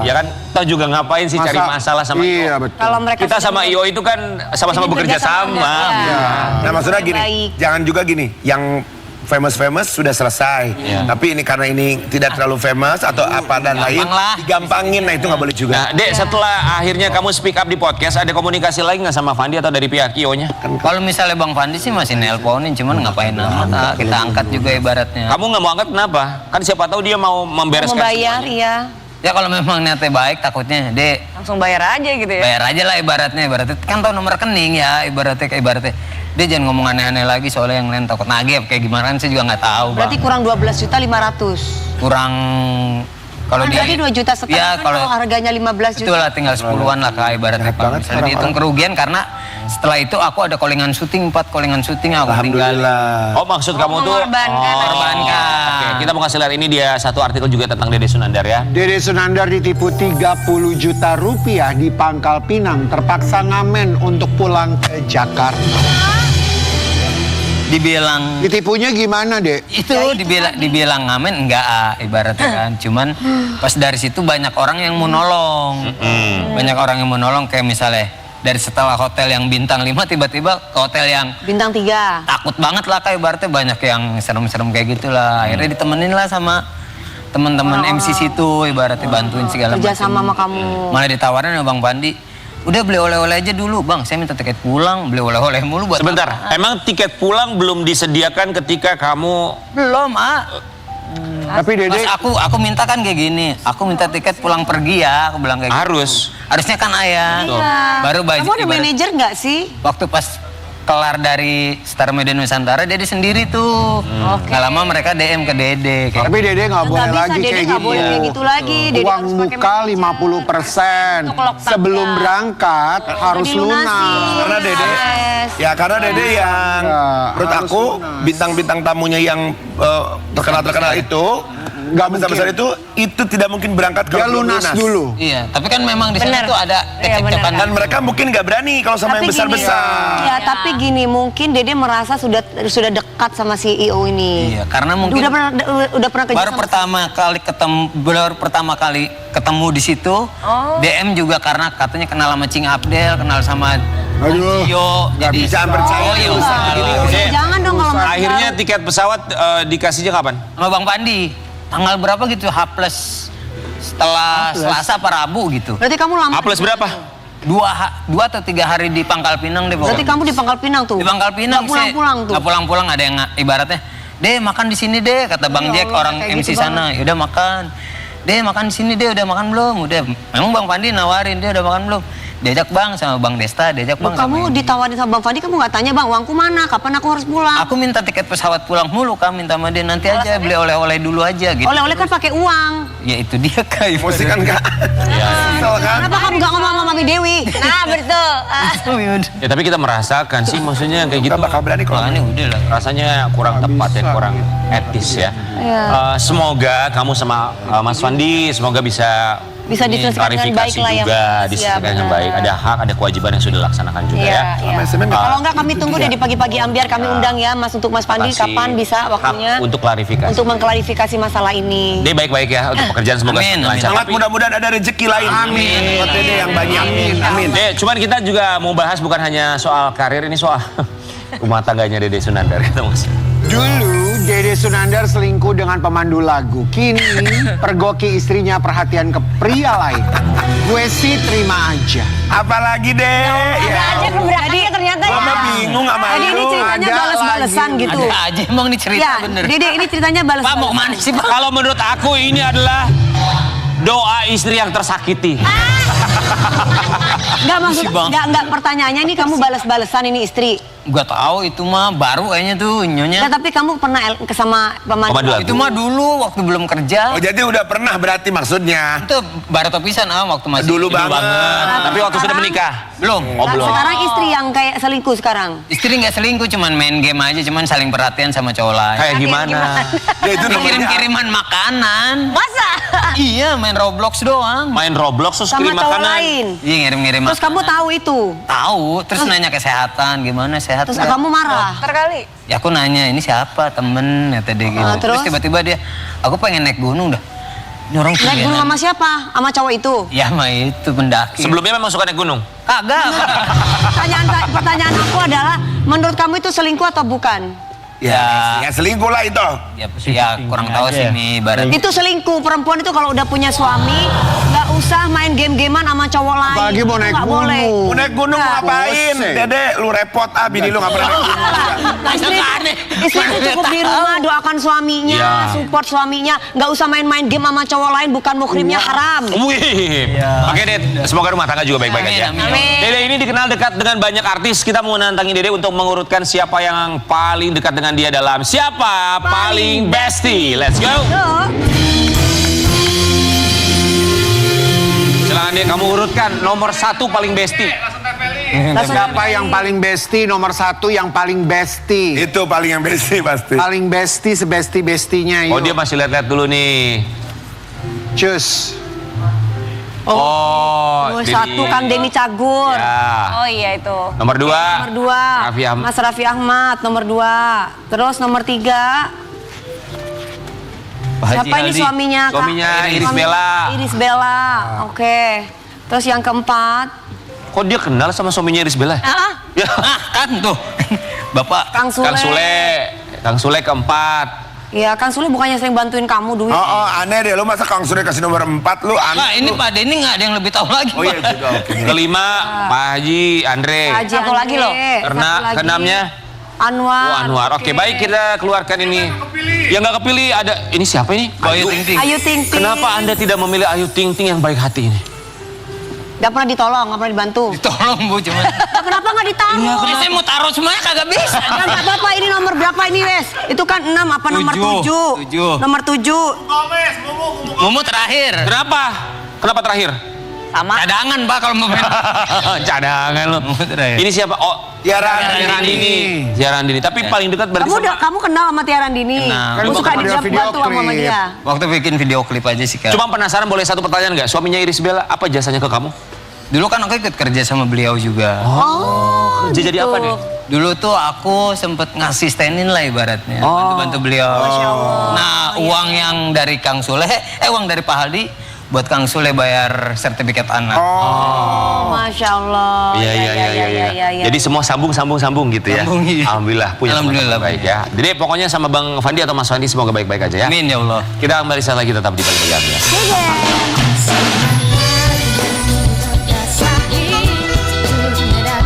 Ya kan, kita juga ngapain sih cari masalah sama Iya, IO? betul. Kalau mereka Kita sudah sama IO itu kan sama-sama Ini bekerja bekerja sama, sama. ya. Nah maksudnya gini, Baik. jangan juga gini, yang famous sudah selesai. Iya. Tapi ini karena ini tidak terlalu famous atau apa dan lain, lah. digampangin. Nah itu nggak boleh juga. Nah, Dek, setelah akhirnya kamu speak up di podcast, ada komunikasi lagi nggak sama Fandi atau dari pihak IO-nya? Kalau misalnya Bang Fandi sih masih nelponin, cuman ngapain amat. Kita angkat juga ibaratnya. Kamu nggak mau angkat kenapa? Kan siapa tahu dia mau membereskan membayar semuanya. ya. Ya kalau memang niatnya baik takutnya, Dek, Langsung bayar aja gitu ya. bayar aja lah ibaratnya kan tahu nomor rekening ya ibaratnya dia jangan ngomong aneh-aneh lagi soalnya yang lain takut nagih kayak gimana saya juga nggak tahu Berarti Bang. kurang 12.500.000. Kurang kalau Kan berarti 2 juta setengah ya kan kalau kalau harganya 15 itu juta. lah tinggal 10-an lah kak ibaratnya Banyak kalau banget misalnya dihitung kerugian karena Setelah itu aku ada callingan syuting, 4 callingan syuting aku tinggalin. Alhamdulillah. Oh maksud kamu tuh mengorbankan. Korbankan. Oke, kita mau kasih lihat ini dia satu artikel juga tentang Dede Sunandar ya. Dede Sunandar ditipu 30 juta rupiah di Pangkal Pinang, terpaksa ngamen untuk pulang ke Jakarta. Dibilang Ditipunya gimana, Dek? itu dibilang ngamen enggak ibaratnya kan. Cuman pas dari situ banyak orang yang mau nolong. Banyak orang yang mau nolong kayak misalnya dari setelah hotel yang bintang 5 tiba-tiba ke hotel yang Bintang 3. takut banget lah kayak ibaratnya banyak yang serem-serem kayak gitulah. Akhirnya ditemenin lah sama teman-teman MC situ ibaratnya bantuin segala Kerja sama sama macam. kamu. Malah ditawarin sama Bang Pandi, udah beli oleh-oleh aja dulu Bang, saya minta tiket pulang, beli oleh-oleh mulu buat Sebentar, apa?" emang tiket pulang belum disediakan ketika kamu Belum, Tapi Dede, Pas aku minta kan kayak gini, aku minta tiket pulang pergi ya, aku bilang kayak harus. gitu. Harusnya kan ayah. Baru baju. Kamu ada manajer nggak sih? Waktu pas kelar dari Star Media Nusantara, Dede sendiri tuh. Nggak lama mereka DM ke Dede. Kayak, tapi Dede nggak boleh Nggak bisa, lagi Dede kayak nggak gitu. boleh kayak gitu lagi. Dede Uang harus pakai muka manajer. 50%. Untuk lockdown, Sebelum ya. berangkat harus dilunasi. lunas. Karena Dede, Yes. ya karena Dede yang menurut harus aku lunas. bintang-bintang tamunya yang terkenal-terkenal itu, Nggak besar-besar itu tidak mungkin berangkat Dia kalau belum lunas dulu. iya, tapi kan memang di sana Bener. tuh ada Iya, bener. cekcokan. Dan mereka mungkin nggak berani kalau sama yang Tapi gini, besar-besar. ya, tapi gini mungkin Dede merasa sudah dekat sama CEO ini. Iya, karena mungkin udah pernah kerja baru sama pertama kali ketemu di situ. DM juga karena katanya kenal sama Cing Abdel, kenal sama Aduh, Yo, nggak bisa percaya Oh, iya, nih, usah. Dede, Jangan dong kalau nggak akhirnya tiket pesawat dikasihnya kapan? Sama Bang Pandi. Tanggal berapa gitu? H+ setelah Selasa apa Rabu gitu. Berarti kamu lama. A plus berapa? 2 atau 3 hari di Pangkal Pinang deh Berarti pokoknya. kamu di Pangkal Pinang tuh. Di Pangkal Pinang Nggak pulang-pulang tuh. Nggak pulang-pulang, ada yang ibaratnya, "Deh, makan di sini deh," kata Bang Ya Jack, Allah, orang kayak MC gitu sana. Udah makan. "Deh, makan di sini deh, udah makan belum?" Udah. Memang Bang Pandi nawarin, "Dia udah makan belum?" Diajak Bang sama Bang Desta, diajak Bang. Kamu ditawarin sama Bang Fadi, kamu nggak tanya Bang, uangku mana? Kapan aku harus pulang? Aku minta tiket pesawat pulang mulu, Kak, minta sama dia, nanti aja beli oleh-oleh dulu aja gitu. Oleh-oleh kan pakai uang. Ya itu dia Kak. Emosi kan Kak? Kesel kan? Kenapa kamu nggak ngomong sama Mami Dewi? Nah, betul. Ya tapi kita merasakan sih maksudnya kayak gitu. Kita bakal berani kalau Makanya udah lah. Rasanya kurang tepat ya, kurang etis ya. Semoga kamu sama Mas Fandi semoga bisa Diselesaikan dengan baik klarifikasi lah yang juga, Iya, diselesaikan dengan benar. baik. Ada hak, ada kewajiban yang sudah dilaksanakan juga Iya, ya. iya. Semen nggak? Kalau enggak kami tunggu deh di pagi-pagi ambiar kami undang ya Mas untuk Mas Fandi Makasih. kapan bisa waktunya Hak untuk klarifikasi. untuk mengklarifikasi masalah ini. Dia baik-baik ya untuk pekerjaan semoga Amin, amin. lancar. Sangat mudah-mudahan ada rezeki lain. Amin. Buat Dede yang banyak. Amin. Cuman kita juga mau bahas bukan hanya soal karir, ini soal rumah tangganya Dede Sunandar kita Mas. Dulu Dede Sunandar selingkuh dengan pemandu lagu. Kini pergoki istrinya perhatian ke pria lain. Gue sih terima aja. Apalagi deh. Ada aja keberadaannya ternyata Gua ya. mah bingung sama Jadi ini lu. ceritanya ada balas-balasan lagi. gitu. Ada aja emang ini cerita Ya, bener. Dede ini ceritanya Pak mau balas-balasan. kemana sih Pak? Kalau menurut aku ini adalah doa istri yang tersakiti. Enggak maksud Si Bang. enggak pertanyaannya ini kamu balas-balasan ini istri. Gak tahu itu mah baru kayaknya tuh nyonya. Nah, tapi kamu pernah sama pemandu Pemandu lagu. Itu mah dulu waktu belum kerja. Oh jadi udah pernah berarti maksudnya. Itu baru pisan waktu masih Dulu hidup. banget. Tapi waktu sudah menikah. Belum. Oh belum. Sekarang istri yang kayak selingkuh sekarang. Istri nggak selingkuh, cuman main game aja, cuman saling perhatian sama cowok lain. Kayak gimana? Ya itu namanya. Kirim-kiriman makanan. Masa? Iya, main Roblox doang. Main Roblox terus Sama kirim cowok makanan. lain. Iya, ngirim-ngirim Terus kamu tahu itu. tahu, terus nanya kesehatan, gimana sehat Terus nggak? kamu marah. Terkali. Ya aku nanya, ini siapa temen, kata dia gitu. Ah, terus terus? tiba-tiba dia, aku pengen naik gunung dah. Ini orang Naik gunung sama siapa? Sama cowok itu. Ya mah itu pendaki. Sebelumnya memang suka naik gunung. Kagak. Pertanyaan aku adalah, menurut kamu itu selingkuh atau bukan? Ya, Ya selingkuh lah itu. ya kurang tahu sih nih ibarat. Itu selingkuh. Perempuan itu kalau udah punya suami, nggak usah main game-gamean sama cowok lain. Apalagi mau Itu naik nggak gunung. boleh. Mau naik gunung mau Nah, ngapain? bosen. Dede lu repot bini lu nggak pernah naik gunung. Istri itu cukup di rumah doakan suaminya, Iya. support suaminya, nggak usah main-main game sama cowok lain, bukan muhrimnya haram. Wih. Oke Dede, semoga rumah tangga juga baik-baik Amin, aja. amin. Dede ini dikenal dekat dengan banyak artis. Kita mau nantangin Dede untuk mengurutkan siapa yang paling dekat dengan dia dalam siapa paling bestie. Let's go. Silakan deh kamu urutkan nomor 1 paling bestie. Siapa yang paling bestie? Nomor 1 yang paling bestie. Itu paling yang besti pasti. Paling bestie sebesti-bestinya. Oh yuk. dia masih lihat-lihat dulu nih. Cus. Oh, Nomor Denny. 1 Kang Denny Cagur. Ya. Oh iya itu. Nomor 2. Nomor 2 Raffi Ahmad. Mas Raffi Ahmad. Nomor 2. Terus nomor 3 Pak Haji siapa ini Aldi. suaminya? Kak? Suaminya Iris Suami- Bella. Iris Bella. Oke. Terus yang keempat Kok dia kenal sama suaminya Iris Bella? Ah, Ya. Kan tuh. Bapak Kang Sule. Kang Sule keempat. Ya Kang Sule bukannya sering bantuin kamu duit. Oh, aneh deh, lu masa Kang Sule kasih nomor 4 lu aneh. Pak, ini lu. Pak Denny nggak ada yang lebih tahu lagi. Oh iya Pak. juga, oke. Kelima Pak Haji Andre. Haji Satu Andre. lagi loh. Karena Satu lagi. keenamnya Anwar. Oh Anwar. Oke, baik kita keluarkan ini. Yang nggak kepilih ada ini siapa ini? Bayu Ting Ting. Ayu Ting Ting. Kenapa Anda tidak memilih Ayu Ting Ting yang baik hati ini? Gak pernah ditolong, gak pernah dibantu. Tolong Bu, cuman. Nah, kenapa gak ditaruh? Ini saya mau taruh semuanya kagak bisa. Ya gak apa-apa, ini nomor berapa ini Wes? Itu kan 6 apa nomor 7? 7. Nomor 7. Mumu terakhir. Kenapa? Kenapa terakhir? sama. Cadangan Pak kalau mau main. Cadangan lu. Terakhir. Ini siapa? Oh, Tiara Randini. Tiara Randini. Tapi paling dekat berarti sama... Kamu kenal sama Tiara Randini? Kenal. Kamu Kan suka waktu dibantu video sama klip. dia? Waktu bikin video klip aja sih Kak. Cuma penasaran, boleh satu pertanyaan nggak? Suaminya Iris Bella, apa jasanya ke kamu? Dulu kan aku ikut kerja sama beliau juga. Oh, Kerja jadi apa nih? Dulu tuh aku sempet ngasistenin lah ibaratnya. Bantu-bantu beliau. Nah, uang yang dari Kang Sule, uang dari Pak Haldi buat Kang Sule bayar sertifikat anak. Oh, Masya Allah. Iya, iya. Jadi semua sambung gitu ya. Sambung, iya. Alhamdulillah punya teman Alhamdulillah, baik ya. Jadi pokoknya sama Bang Fandi atau Mas Fandi semoga baik-baik aja ya. Amin ya Allah. Kita kembali saat lagi tetap di Pagi-Pagi ya.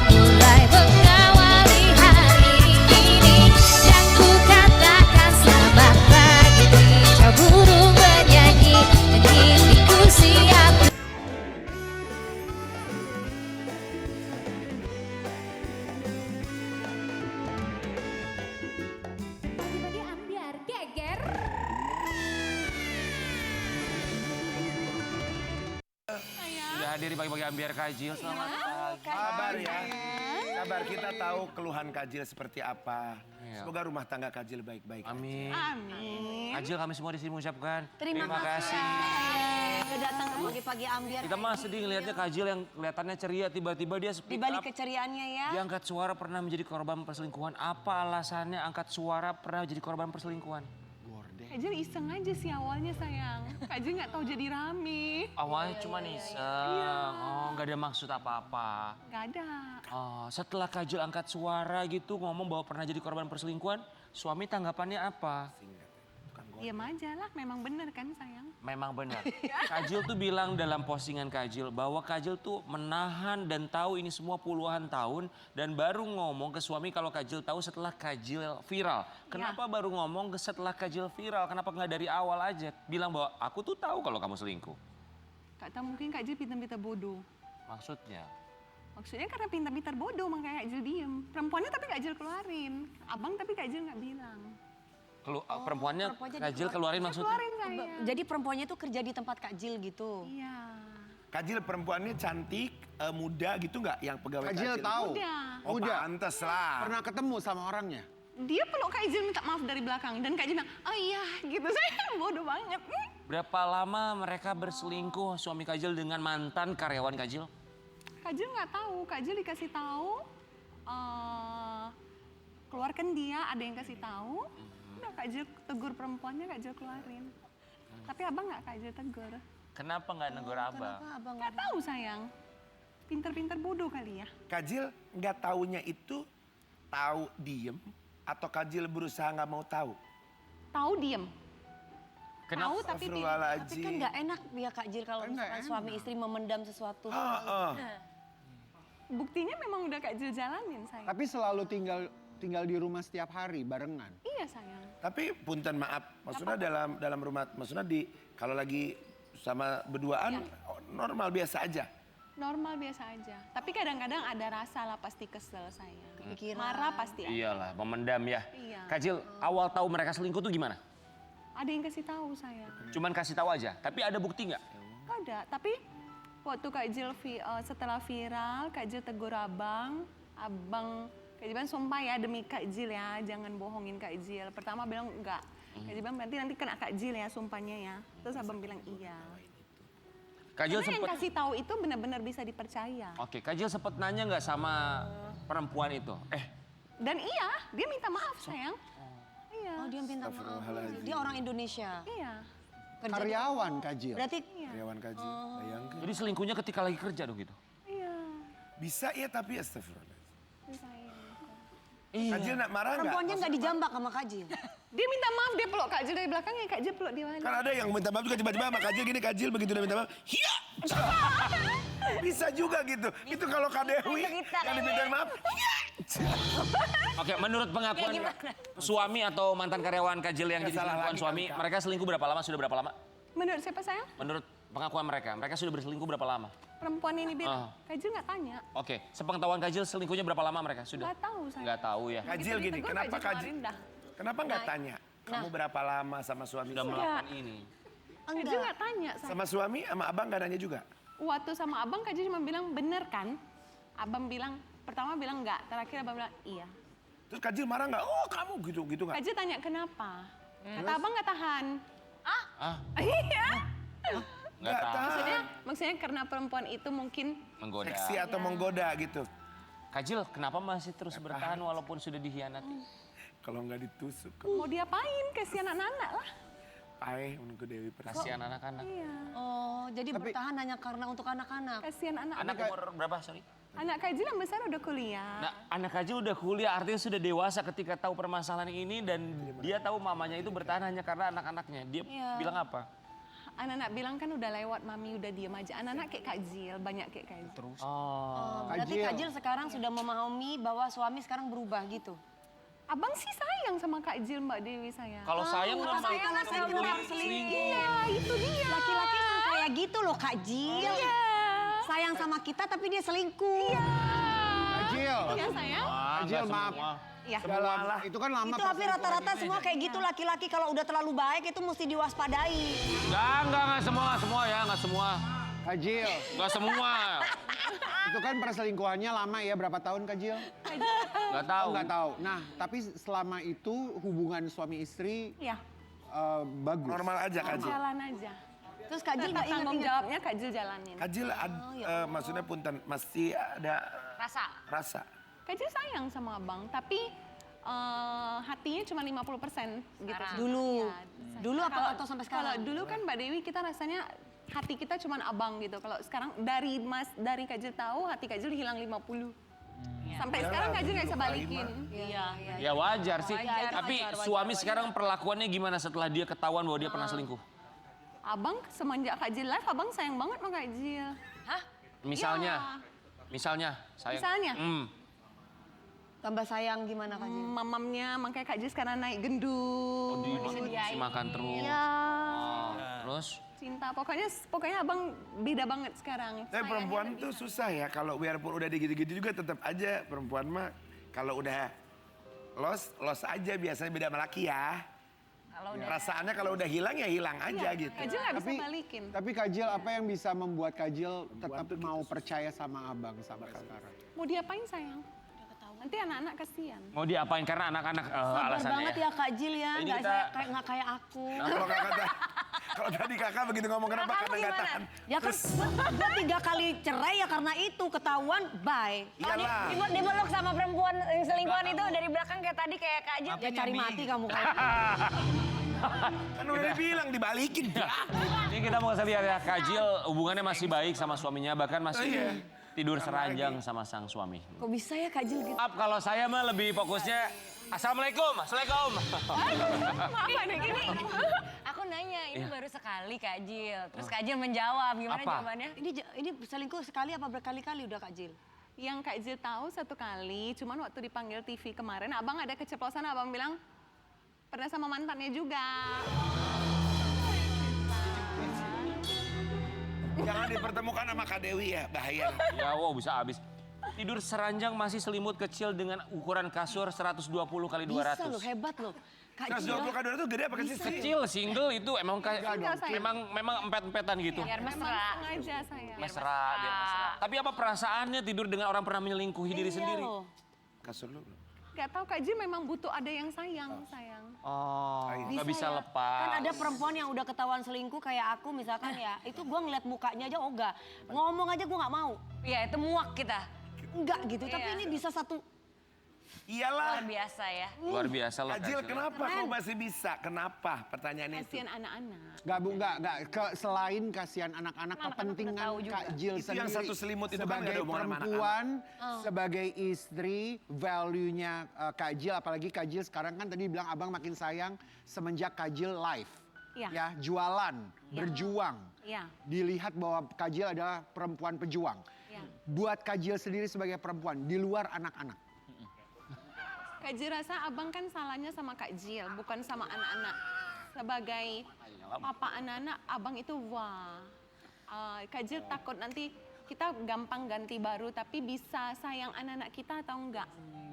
Mulai mengawali hari ini dan ku katakan selamat pagi, kicau burung bernyanyi dan diriku siap. Pagi-pagi ambiar geger. Sudah hadir di Pagi-Pagi Ambiar Kajil. Selamat pagi. Sabar ya. Sabar, kita tahu keluhan Kajil seperti apa. Iya. Semoga rumah tangga Kajil baik-baik. Amin. Kajil kami semua di sini mengucapkan Terima kasih. Udah datang ke pagi-pagi ambiar. Kita mah sedih ngelihatnya Kajil yang kelihatannya ceria, tiba-tiba dia Di speak balik up. keceriaannya ya. Dia angkat suara pernah menjadi korban perselingkuhan. Apa alasannya angkat suara pernah jadi korban perselingkuhan? Kajil iseng aja sih awalnya sayang. Kajil nggak tahu jadi rame. Awalnya cuma iseng, oh nggak ada maksud apa-apa. Nggak ada. Oh, setelah Kajil angkat suara gitu ngomong bahwa pernah jadi korban perselingkuhan, suami tanggapannya apa? Diam aja lah, memang bener kan sayang. Memang benar. Kajil tuh bilang dalam postingan Kajil bahwa Kajil tuh menahan dan tahu ini semua puluhan tahun dan baru ngomong ke suami kalau Kajil tahu setelah Kajil viral. Kenapa baru ngomong setelah Kajil viral? Kenapa nggak dari awal aja bilang bahwa aku tuh tahu kalau kamu selingkuh? Kak tahu mungkin Kajil pintar-pintar bodoh. Maksudnya? Maksudnya karena pintar-pintar bodoh makanya Kajil diem. Perempuannya tapi Kajil keluarin. Abang tapi Kajil nggak bilang. Perempuannya Kajil keluarin maksudnya? Keluarin sayang. Jadi perempuannya tuh kerja di tempat Kak Jil gitu. Iya. Kajil perempuannya cantik, muda gitu nggak yang pegawai Kajil Kajil? tahu. Udah. Oh, Udah. pantes lah. Pernah ketemu sama orangnya? Dia peluk Kak Ijil minta maaf dari belakang. Dan Kak Ijil bilang, oh iya gitu. Saya bodoh banget. Berapa lama mereka berselingkuh suami Kajil dengan mantan karyawan Kajil? Kak Ijil nggak tahu. Kak Ijil dikasih tahu. Keluarkan dia, ada yang kasih tahu. Udah Kak Ijil tegur perempuannya, Kak Ijil keluarin. Tapi abang nggak Kak Ijil tegur. Kenapa nggak negur abang? Nggak tahu sayang. Pinter-pinter bodoh kali ya. Kajil nggak taunya itu tahu diem atau Kajil berusaha nggak mau tahu? Tahu diem. Kenapa? Tahu tapi diem. Tapi kan nggak enak ya Kak Jil kalau misalkan suami istri memendam sesuatu. Buktinya memang udah Kak Jil jalanin sayang. Tapi selalu tinggal di rumah setiap hari barengan. Iya sayang. Tapi punten maaf, maksudnya dalam rumah, maksudnya kalau lagi sama berduaan normal biasa aja. Normal biasa aja. Tapi kadang-kadang ada rasa lah pasti kesel sayang. Kepikiran. Marah pasti ada. Iyalah, memendam ya. Iya. Kajil, awal tahu mereka selingkuh tuh gimana? Ada yang kasih tahu sayang. Cuman kasih tahu aja, tapi ada bukti nggak? Ada, tapi Waktu Kak Jill setelah viral, Kak Jill tegur abang. Kak Jill bilang sumpah ya demi Kak Jill ya, jangan bohongin Kak Jill. Pertama bilang enggak. Kak Jill bilang nanti kena Kak Jill ya sumpahnya ya. Terus abang bilang iya. Kak Jill Karena yang sempet, kasih tahu itu benar-benar bisa dipercaya. oke, Kak Jill sempet nanya nggak sama perempuan itu? Dan iya, dia minta maaf sayang. Iya. Oh dia minta maaf. Dia orang Indonesia. Iya. Kerja Karyawan Kak Jill. Berarti Karyawan Kak Jill, bayangkan. Jadi selingkuhnya ketika lagi kerja dong gitu? Iya. Bisa ya tapi astagfirullah. Sayang. Kak Jill nak marah nggak? perempuannya nggak dijambak sama Kak Jill. Dia minta maaf, dia peluk Kak Jill dari belakang ya Kak Jill peluk dia balik. Kan ada yang minta maaf juga tiba-tiba sama Kak Jill gini, Kak Jill begitu dia minta maaf, hiya! Bisa juga gitu. Itu kalau Kak Dewi yang diminta maaf, hiya! Oke, menurut pengakuan suami atau mantan karyawan Kak Jill yang jadi Salah selingkuhan lagi, suami, Kak. mereka selingkuh berapa lama? Sudah berapa lama? Menurut siapa sayang? Menurut pengakuan mereka sudah berselingkuh berapa lama? Perempuan ini bilang, Kak Jill nggak tanya. Oke, sepengetahuan Kak Jill selingkuhnya berapa lama mereka sudah? Nggak tahu saya. Nggak tahu ya. Kak Jill gini, Ditegur, kenapa Kak Jill Kak Jill? kemarin dah. Kenapa nggak tanya? Kamu berapa lama sama suami? Sudah melakukan ini. Kak Jill nggak tanya saya. Sama suami, sama abang nggak nanya juga? Waktu sama abang Kak Jill cuma bilang bener kan? Abang bilang, pertama bilang enggak, terakhir abang bilang iya. Terus Kak Jill marah nggak? Oh kamu gitu nggak? Kak Jill tanya kenapa? Kata abang nggak tahan. Iya. Nggak tahu. Maksudnya karena perempuan itu mungkin Menggoda. Seksi atau menggoda gitu. Kak Jill, kenapa masih terus bertahan walaupun sudah dikhianati? Kalau nggak ditusuk, mau diapain? Kasihan anak-anak lah. paeh menunggu Dewi Persik. Kasihan anak-anak. Iya. Oh jadi bertahan hanya karena untuk anak-anak. Kasihan Anak anak-anak. umur berapa, sorry? Anak Kak Jill yang besar udah kuliah. Nah, anak Kak Jill udah kuliah, artinya sudah dewasa ketika tahu permasalahan ini dan dia tahu mamanya itu bertahan hanya karena anak-anaknya. Dia bilang apa? Anak-anak bilang kan udah lewat, mami udah diem aja. Anak-anak kayak Kak Jill, banyak kayak Kak Jill. Terus? Berarti Kak Jill sekarang sudah memahami bahwa suami sekarang berubah gitu. Abang sih sayang sama Kak Jill, Mbak Dewi sayang. Kalau sayang udah tapi kalau saya kenapa selingkuh. Iya, itu dia. Laki-laki emang kayak gitu loh Kak Jill. Iya. Sayang sama kita tapi dia selingkuh. Kak Jill. Iya sayang. Kak Jill maaf. Iya. Dalam, itu kan lama. Itu hampir rata-rata semua kayak gitu laki-laki kalau udah terlalu baik itu mesti diwaspadai. Enggak semua ya, enggak semua. Kak Jill, Enggak semua. itu kan perselingkuhannya lama ya, berapa tahun Kak Jill? Enggak tahu. Oh, nggak tahu. Nah, tapi selama itu hubungan suami istri Iya. bagus. Normal aja Kak Jill. Jalan aja. Terus Kak Jill nggak Tanggung ingat-ingat. jawabnya Kak Jill jalanin. Kak Jill maksudnya punten masih ada rasa. Kak Jill sayang sama abang, tapi hatinya cuma 50% gitu. Dulu. Iya, Dulu apa Kalau- atau sampai Kalau sekarang? dulu kan Mbak Dewi kita rasanya hati kita cuma abang gitu. Kalau sekarang dari Kak Jill tahu hati Kak Jill hilang 50. Sampai sekarang Kak Jill nggak bisa balikin. Iya. Ya wajar sih. Wajar, Tapi wajar, suami sekarang perlakuannya gimana setelah dia ketahuan bahwa dia pernah selingkuh? Abang semenjak Kak Jill live, abang sayang banget sama Kak Jill. Misalnya, sayang. Misalnya? Tambah sayang gimana Kak Jill? Mamamnya, makanya Kak Jill sekarang naik gendut. Dikasih makan terus. Iya. Terus? Cinta, pokoknya abang beda banget sekarang. Tapi perempuan tuh susah ya, kalau biarpun udah digitu-gitu juga tetap aja perempuan mah kalau udah los aja biasanya beda sama laki ya. Perasaannya kalau udah hilang ya hilang aja gitu. Kak Jill nggak bisa balikin. Tapi Kak Jill, apa yang bisa membuat Kak Jill tetap mau percaya sama abang sampai sekarang? Mau diapain sayang? Nanti anak-anak kasihan. Mau diapain karena anak-anak Sabar alasannya banget ya Kak Jill ya, Ini nggak kita- nggak kayak aku. Nah, kalau tadi kakak begitu ngomong kenapa Kakak karena nggak gimana? tahan. Ya kan gue 3 kali cerai ya karena itu ketahuan bye. Iyalah. Dibelok sama perempuan yang selingkuhan itu dari belakang kayak tadi kayak Kak Jill. Ya cari mati kamu kalau. Kan udah dibilang dibalikin. Ini kita mau lihat ya, Kak Jill hubungannya masih baik sama suaminya, bahkan masih tidur seranjang sama sang suami. Kok bisa ya Kak Jill gitu? Maaf kalau saya mah lebih fokusnya Assalamualaikum. Maaf nih gini. Aku nanya, ini baru sekali Kak Jill. Terus Kak Jill menjawab, gimana Apa? jawabannya? Ini selingkuh sekali apa berkali-kali udah Kak Jill? Yang Kak Jill tahu 1 kali, cuman waktu dipanggil TV kemarin, abang ada keceplosan, abang bilang pernah sama mantannya juga. Jangan dipertemukan sama Kak Dewi ya, bahaya. Ya, wow bisa habis. Tidur seranjang masih selimut kecil dengan ukuran kasur 120 kali 200. Bisa loh, hebat loh. Kak Jill. 120 kali 200 itu gede apa kecil sih? Kecil, single itu emang kayak memang empet-empetan gitu. Biar mesra. Sengaja saya. Mesra, biar mesra. Tapi apa perasaannya tidur dengan orang pernah menyelingkuhi diri sendiri? Loh. Kasur lu. Gak tahu Kak Jill memang butuh ada yang sayang. Oh, nggak bisa ya. lepas. Kan ada perempuan yang udah ketahuan selingkuh kayak aku misalkan ya. Itu gue ngeliat mukanya aja ogah. Ngomong aja gue gak mau. Iya, itu muak kita. Enggak gitu, tapi ini bisa satu. Iyalah. Luar biasa ya. Luar biasa loh. Ajil, kenapa kau masih bisa? Kenapa? Pertanyaan itu. Kasihan anak-anak. Gak Bu, gak. Selain kasihan anak-anak, kepentingan Kak Jill Itu yang sendiri satu selimut itu kan nggak sebagai ada hubungan sama perempuan, sebagai istri, value-nya Kak Jill, apalagi Kak Jill sekarang kan tadi bilang abang makin sayang semenjak Kak Jill live. Iya. Ya, jualan, berjuang. Iya. Dilihat bahwa Kak Jill adalah perempuan pejuang. Iya. Buat Kak Jill sendiri sebagai perempuan, di luar anak-anak. Kak Jill rasa abang kan salahnya sama Kak Jill, bukan sama anak-anak. Sebagai papa anak-anak, abang itu wah. Kak Jill takut nanti kita gampang ganti baru, tapi bisa sayang anak-anak kita atau enggak.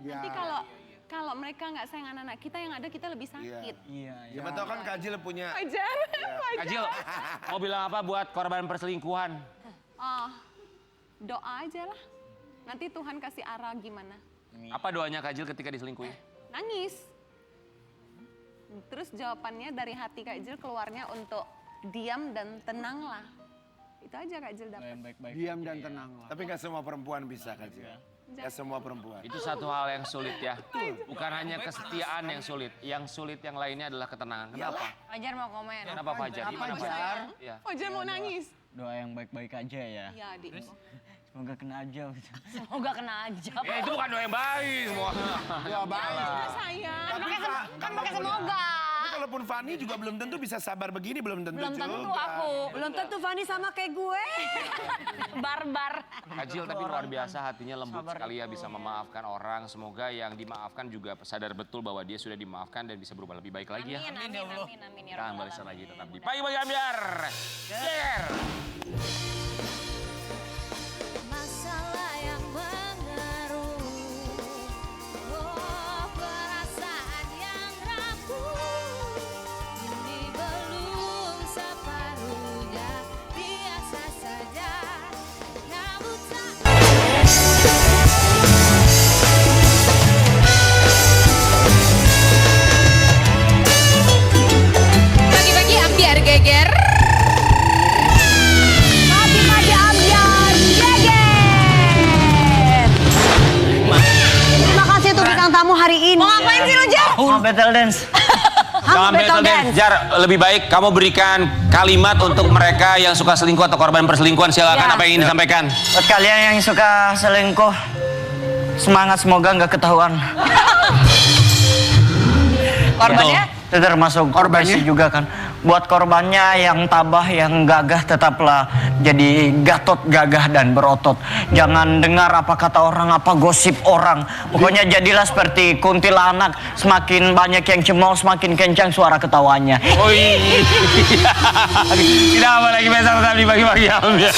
Ya. Nanti kalau mereka nggak sayang anak-anak kita, yang ada kita lebih sakit. Siapa tahu kan Kak Jill punya. Wajar. Kak Jill, mau bilang apa buat korban perselingkuhan? Doa aja lah. Nanti Tuhan kasih arah gimana. Apa doanya Kak Jill ketika diselingkuhi? Nangis. Terus jawabannya dari hati Kak Jill keluarnya untuk diam dan tenanglah. Itu aja Kak Jill dapat. Diam dan tenanglah. Tapi nggak semua perempuan bisa Kak Jill. Nggak semua perempuan. Itu satu hal yang sulit ya. Bukan hanya kesetiaan yang sulit. Yang sulit yang lainnya adalah ketenangan. Kenapa? Fajar mau komen. Kenapa Fajar? Gimana Fajar? Ya. Fajar mau nangis. Doa yang baik-baik aja ya. Iya, Adik. Semoga kena aja. Semoga kena aja. Itu bukan doa yang baik semua. Doa baik. Sayang. Kan pakai semoga. Tapi kalaupun Fanny juga belum tentu bisa sabar begini, belum tentu Belum juga. tentu aku. Belum tentu Fanny sama kayak gue. Barbar. Kak Jill tapi luar biasa hatinya lembut sekali ya bisa memaafkan orang. Semoga yang dimaafkan juga sadar betul bahwa dia sudah dimaafkan dan bisa berubah lebih baik lagi ya. Amin ya Jangan Rabbal balisan alamin. lagi tetap di Pagi-Pagi Ambiar. Share. Masalah yang mengeruh, oh perasaan yang rapuh, ini belum separuhnya, biasa saja, kamu tak. Pagi-pagi ambiar geger. Pagi-pagi ambiar geger. Terima kasih untuk bintang tamu hari ini. Mau ngapain sih lu, Jar? Mau battle dance. Jangan battle dance. Jar, lebih baik kamu berikan kalimat untuk mereka yang suka selingkuh atau korban perselingkuhan. Silakan apa yang ingin disampaikan. Buat kalian yang suka selingkuh, semangat semoga nggak ketahuan. Korbannya? Itu termasuk korbannya juga kan. Buat korbannya yang tabah, yang gagah tetaplah jadi gatot, gagah dan berotot. Jangan dengar apa kata orang, apa gosip orang. Pokoknya jadilah seperti kuntilanak. Semakin banyak yang cemooh, semakin kencang suara ketawanya. Oh iya. Kita apa lagi besok di Pagi-Pagi Ambiar.